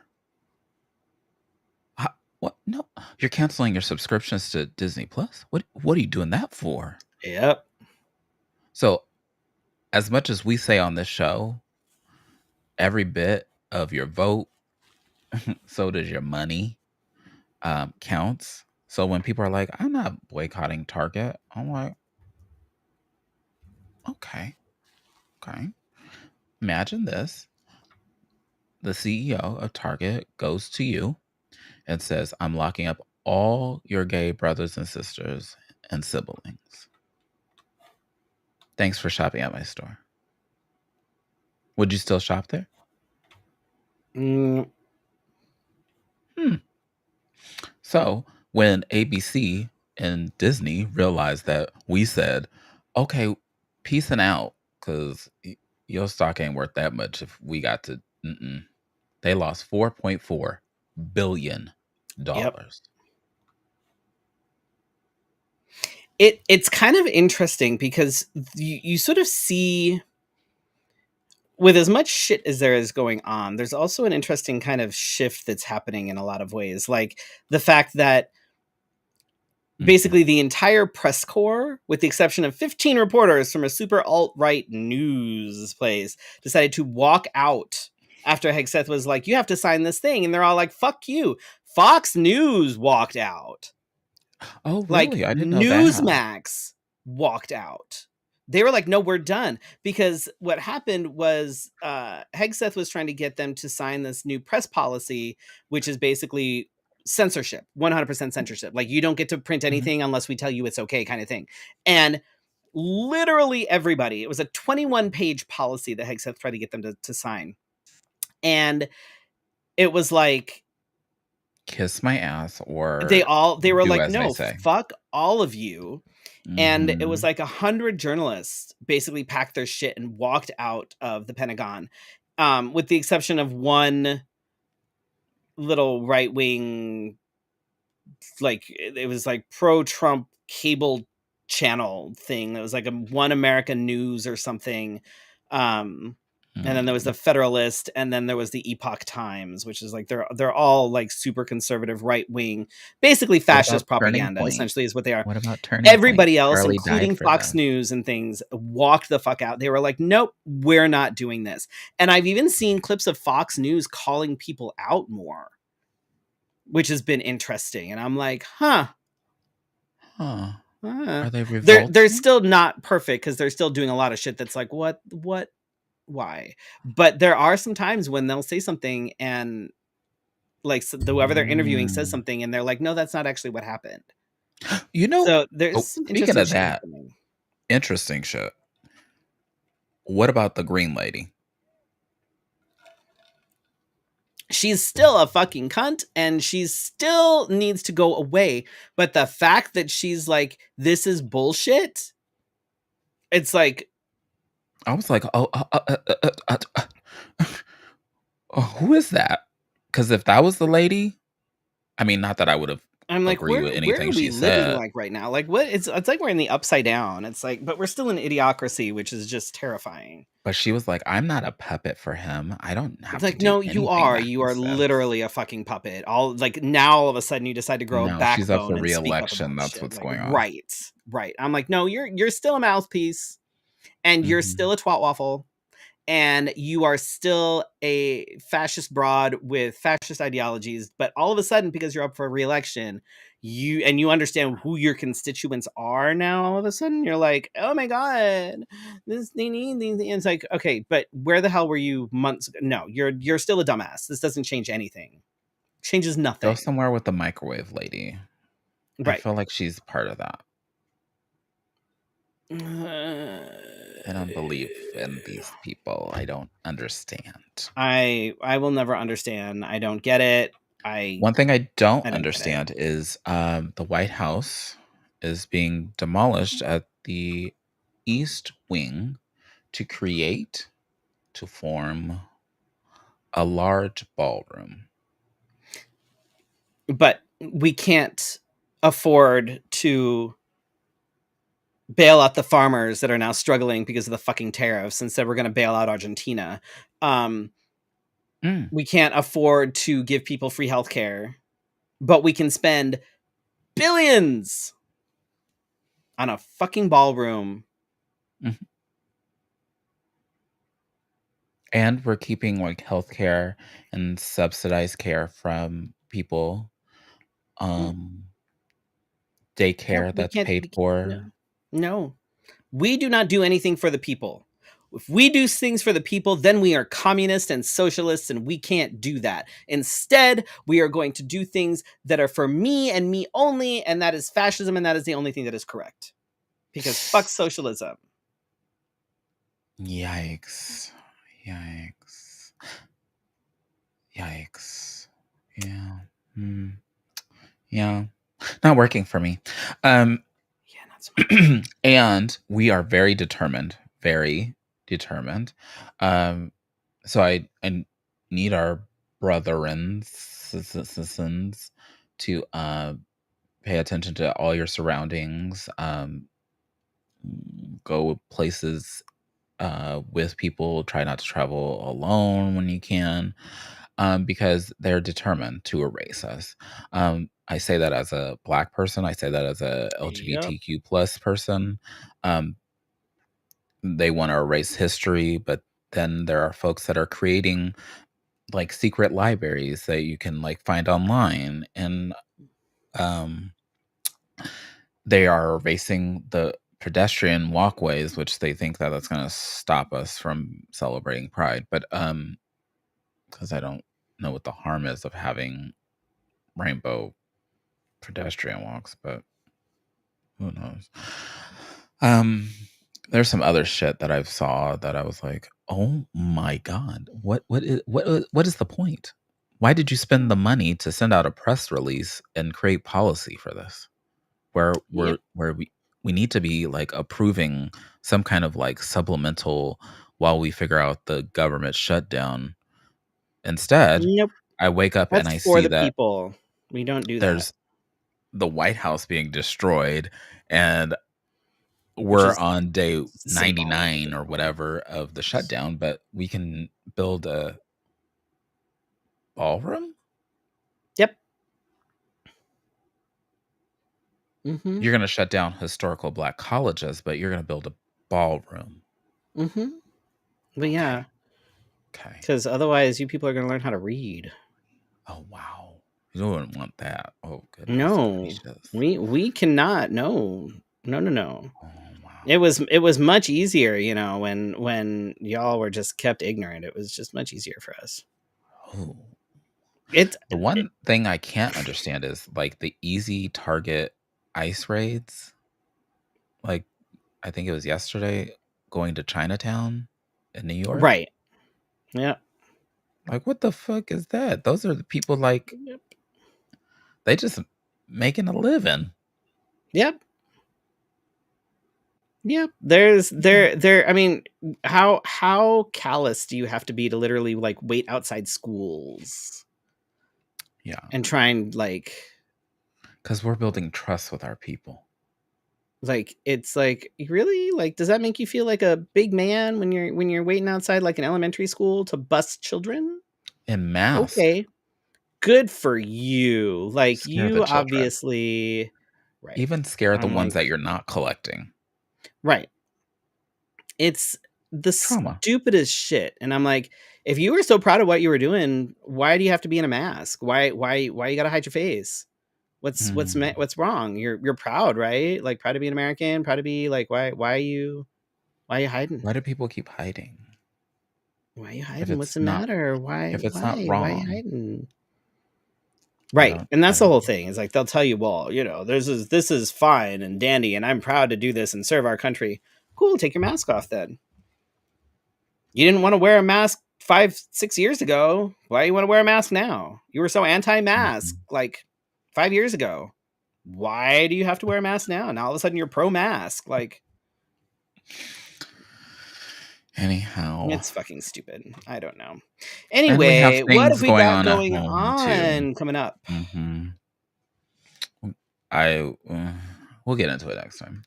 What? No, you're canceling your subscriptions to Disney Plus. What are you doing that for? Yep. So, as much as we say on this show, every bit of your vote, so does your money, counts. So when people are like, I'm not boycotting Target, I'm like, okay, okay. Imagine this. The CEO of Target goes to you and says, I'm locking up all your gay brothers and sisters and siblings. Thanks for shopping at my store. Would you still shop there? Mm, Hmm. So when ABC and Disney realized that we said, okay, peacing out, because your stock ain't worth that much if we got to, they lost $4.4 billion. yep. It's kind of interesting because you sort of see with as much shit as there is going on, there's also an interesting kind of shift that's happening in a lot of ways. Like the fact that Mhm. basically the entire press corps, with the exception of 15 reporters from a super alt-right news place, decided to walk out after Hegseth was like, you have to sign this thing. And they're all like, fuck you. Fox News walked out. Oh, Like, really? I didn't know that. Newsmax walked out. They were like, no, we're done. Because what happened was Hegseth was trying to get them to sign this new press policy, which is basically censorship, 100% censorship. Like, you don't get to print Mhm. anything unless we tell you it's okay, kind of thing. And literally everybody, it was a 21-page policy that Hegseth tried to get them to sign. And it was like, Kiss my ass or they were do like, as I no, say. fuck all of you. And it was Mhm. like 100 journalists basically packed their shit and walked out of the Pentagon, with the exception of one little right wing, like it was like pro Trump cable channel thing. That was like a One American News or something. Um, and then there was the Mm. Federalist, and then there was the Epoch Times, which is like they're all like super conservative right wing, basically What about fascist Turning propaganda. Point? Essentially, is what they are. What about Turning Point? Everybody else, Charlie died including for Fox this. News and things, walked the fuck out. They were like, nope, we're not doing this. And I've even seen clips of Fox News calling people out more, which has been interesting. And I'm like, huh. Huh. uh. Are they They're revolting? still not perfect because they're still doing a lot of shit that's like, what, why? But there are some times when they'll say something and like whoever they're interviewing says Mm. something and they're like, no, that's not actually what happened. You know So there's oh, some speaking interesting of shit that, happening. interesting shit. What about the green lady? She's still a fucking cunt and she still needs to go away. But the fact that she's like, this is bullshit, it's like, I was like, "Oh, who is that?" Because if that was the lady, I mean, not that I would've I'm like, agreed with where anything are we she living said, like right now? Like what it's like we're in the upside down. It's like, but we're still in idiocracy, which is just terrifying. but she was like, "I'm not a puppet for him. I don't It's have to like, do no, anything that you he are says." literally a fucking puppet. All like now all of a sudden you decide to grow a No, she's up for backbone and speak up reelection, about that's shit. what's Like, going on. right, right. I'm like, no, you're still a mouthpiece and you're still Mhm. a twat waffle and you are still a fascist broad with fascist ideologies, but all of a sudden, because you're up for re-election, you understand who your constituents are now. All of a sudden, you're like, oh my god, this they need these. And it's like, okay, but where the hell were you months ago? No, you're still a dumbass. This doesn't change anything. Changes Go nothing. somewhere with the microwave lady. I Right. feel like she's part of that. Uh, I don't believe in these people. I don't understand. I will never understand. I don't get it. I One thing I don't I don't get it. understand is, the White House is being demolished at the East Wing to create to form a large ballroom. But we can't afford to bail out the farmers that are now struggling because of the fucking tariffs. Instead, we're going to bail out Argentina. Um, Mm, we can't afford to give people free healthcare, but we can spend billions on a fucking ballroom. mhm. And we're keeping, like, healthcare and subsidized care from people, Mm, um, no, daycare that's paid no, for. no. We do not do anything for the people. If we do things for the people, then we are communists and socialists, and we can't do that. Instead, we are going to do things that are for me and me only, and that is fascism, and that is the only thing that is correct. Because fuck socialism. Yikes. Yikes. Yikes. Yeah. Mm, yeah. Not working for me. Um, Yeah, not so much. and we are very determined, very determined. Um, so I need our brethren citizens to pay attention to all your surroundings. Go places with people. Try not to travel alone when you can. because they're determined to erase us. I say that as a Black person. I say that as a Yep. LGBTQ plus person. Um, they want to erase history, but then there are folks that are creating like secret libraries that you can like find online, and um, they are erasing the pedestrian walkways, which they think that that's going to stop us from celebrating Pride. But because I don't know what the harm is of having rainbow pedestrian walks, but who knows? Um, there's some other shit that I've saw that I was like, "Oh my god, what is the point? Why did you spend the money to send out a press release and create policy for this? Yep. Where we need to be like approving some kind of like supplemental while we figure out the government shutdown. Instead, Nope. I wake up and That's I for see the that people. We don't do that, there's the White House being destroyed, and which we're is on day symbolic, 99 or whatever of the shutdown, but we can build a ballroom? Yep. Mhm. You're gonna shut down historical Black colleges, but you're gonna build a ballroom. Mhm. But Okay, yeah, okay. because otherwise you people are gonna learn how to read. Oh, wow. You wouldn't want that. Oh, goodness No. gracious. We cannot. No. No, no, no. Oh, It wow. was it was much easier, when y'all were just kept ignorant. It was just much easier for us. Oh. It's The one thing I can't understand is, like, the easy target ICE raids. Like, I think it was yesterday, going to Chinatown in New York. right. Yep. Like, what the fuck is that? Those are the people, like, Yep. they just making a living. Yep. Yep. There's Mhm. there I mean, how callous do you have to be to literally like wait outside schools Yeah, and try and because 'cause we're building trust with our people it's like really like does that make you feel like a big man when you're waiting outside like an elementary school to bust children? en masse. Okay. Good for you. Like Scare the you children. obviously right. Even scare the I'm ones like that you're not collecting. right. It's the Trauma. stupidest shit, and I'm like, if you were so proud of what you were doing, why do you have to be in a mask? Why you gotta hide your face? Mm. What's wrong? You're proud, right? Like proud to be an American, proud to be like why are you hiding? Why do people keep hiding? Why are you If hiding? What's it's the not matter? Why if it's not why are you wrong, hiding? I Right, don't and I that's the don't whole thing. Is like they'll tell you, well, this is fine and dandy, and I'm proud to do this and serve our country. Cool, take your mask off then. You didn't want to wear a mask 5, 6 years ago. Why do you want to wear a mask now? You were so anti-mask Mhm. like 5 years ago. Why do you have to wear a mask now? Now all of a sudden you're pro-mask. Like Anyhow, it's fucking stupid. I don't know. and we have Anyway, what have things we going got on at going home too. on coming up? Mhm. I we'll get into it next time.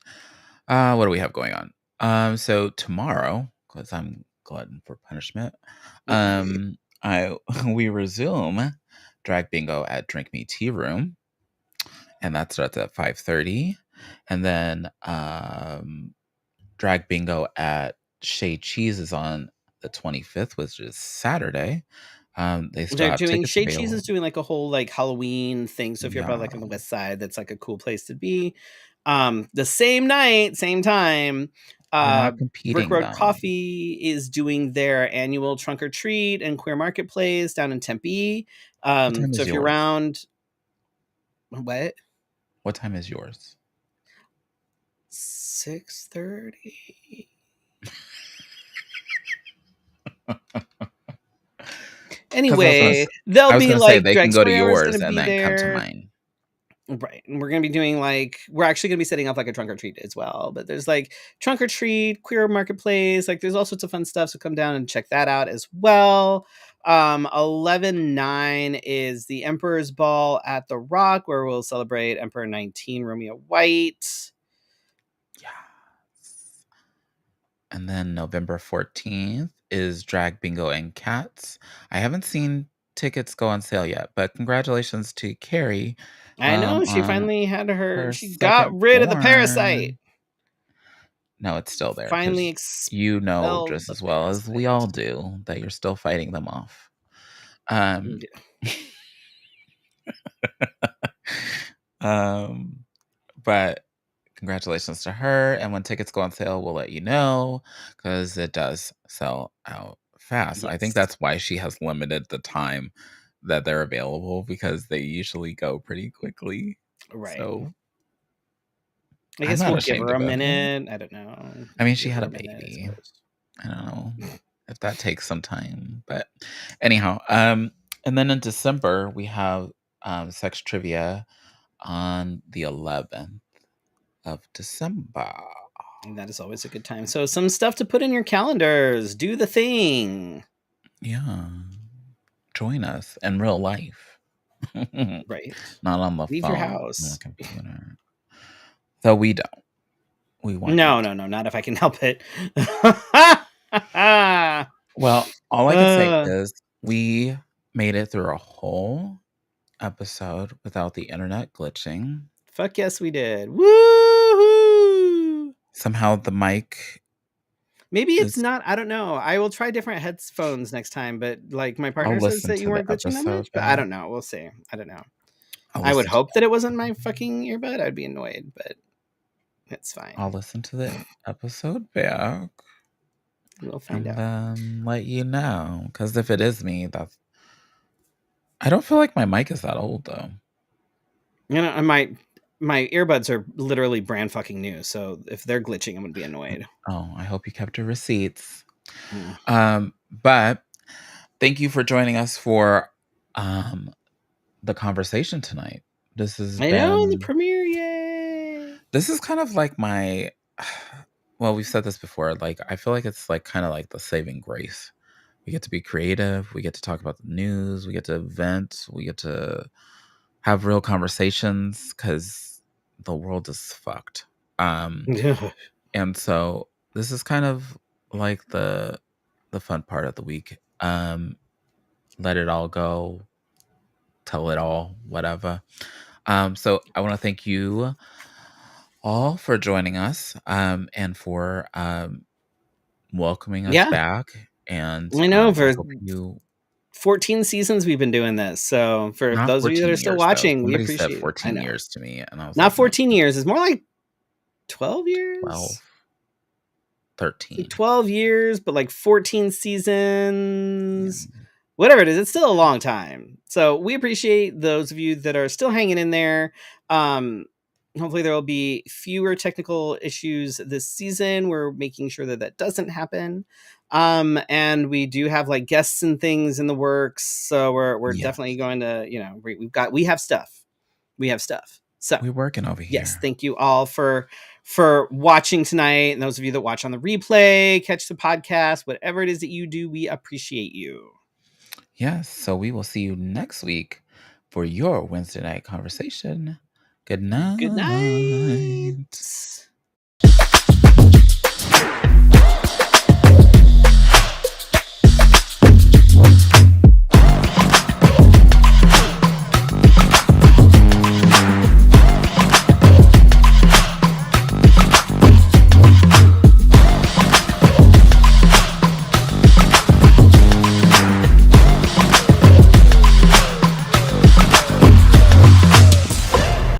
What do we have going on? So tomorrow, because I'm glutton for punishment, I we resume drag bingo at Drink Me Tea Room, and that starts at 5:30, and then drag bingo at Shea Cheese is on the 25th, which is Saturday. They still They're have doing tickets Shea Cheese available. is doing like a whole like Halloween thing. So if you're about Yeah. like on the west side, that's like a cool place to be. The same night, same time, We're uh not Brick competing Road though. Coffee is doing their annual trunk or treat and queer marketplace down in Tempe. What time So is if you're yours? around what What time is yours? 6:30. Because Anyway, they'll I was be gonna say like they can Drag go to Square is yours gonna and be then come to there. mine. Right. And we're gonna be doing like we're actually gonna be setting up like a trunk or treat as well. But there's like trunk or treat, queer marketplace, like there's all sorts of fun stuff. So come down and check that out as well. 11/9 is the Emperor's Ball at the Rock, where we'll celebrate Emperor 19 Romeo White. Yes. And then November 14th is Drag Bingo and Cats. I haven't seen tickets go on sale yet, but congratulations to Carrie, I know she on finally had her. her She got second rid of the parasite. born. No, it's still there Finally because you know expelled just the as well as we all parasite. do that you're still fighting them off. Um, Yeah, um, but congratulations to her, and when tickets go on sale, we'll let you know because it does sell out fast. I think yes, that's why she has limited the time that they're available because they usually go pretty quickly. right. So, I I'm guess not we'll give ashamed her a of it. minute. I don't know. I mean, she Give had her a a minute, I baby. suppose. I don't know if that takes some time, but anyhow, and then in December, we have, sex trivia on the 11th of December. And that is always a good time. So some stuff to put in your calendars. Do the thing. Yeah. Join us in real life. Right. Not on the Leave your phone, on the house. computer. Though we don't. We want you No, to. no, no, not if I can help it. Well, all I can say uh, is we made it through a whole episode without the internet glitching. fuck yes, we did. Woohoo! Somehow the mic Maybe it's is not. I don't know. I will try different headphones next time. But like my I'll partner says listen that you to the weren't glitching that much. episode But I back. don't know. We'll see. I don't know. I'll I would listen to hope that it wasn't my fucking earbud. I'd be annoyed, but it's I'll fine. listen to the episode back We'll find and out. then let you know. Because if it is me, that's I don't feel like my mic is that old though. You know, and my earbuds are literally brand fucking new. So if they're glitching, I'm gonna be annoyed. Oh, I hope you kept your receipts. Mm. But thank you for joining us for the conversation tonight. This has I know the been premiere. Yay! this is kind of like my well, we've said this before, like I feel like it's like kind of like the saving grace. We get to be creative, we get to talk about the news, we get to vent, we get to have real conversations cuz the world is fucked. Um and so this is kind of like the fun part of the week. Let it all go, tell it all, whatever. So I want to thank you all for joining us, and for welcoming us Yeah, back. And I know. I For hope you 14 seasons we've been doing this. So for not those of you that 14 are still years though. watching, we Somebody said appreciate it. I 14 know. years to me, and I was Not like, no, 14 years. It's more like 12 years. 12, Like 13. 12 years, but like 14 Yeah. seasons. Whatever it is, it's still a long time. So we appreciate those of you that are still hanging in there. Um, hopefully there will be fewer technical issues this season. We're making sure that that doesn't happen. And we do have like guests and things in the works. So we're definitely Yes, going to, we have stuff. We have stuff. So we're working over yes, here. thank you all for watching tonight. And those of you that watch on the replay, catch the podcast, whatever it is that you do, we appreciate you. Yes, so we will see you next week for your Wednesday night conversation. Good Good night. night.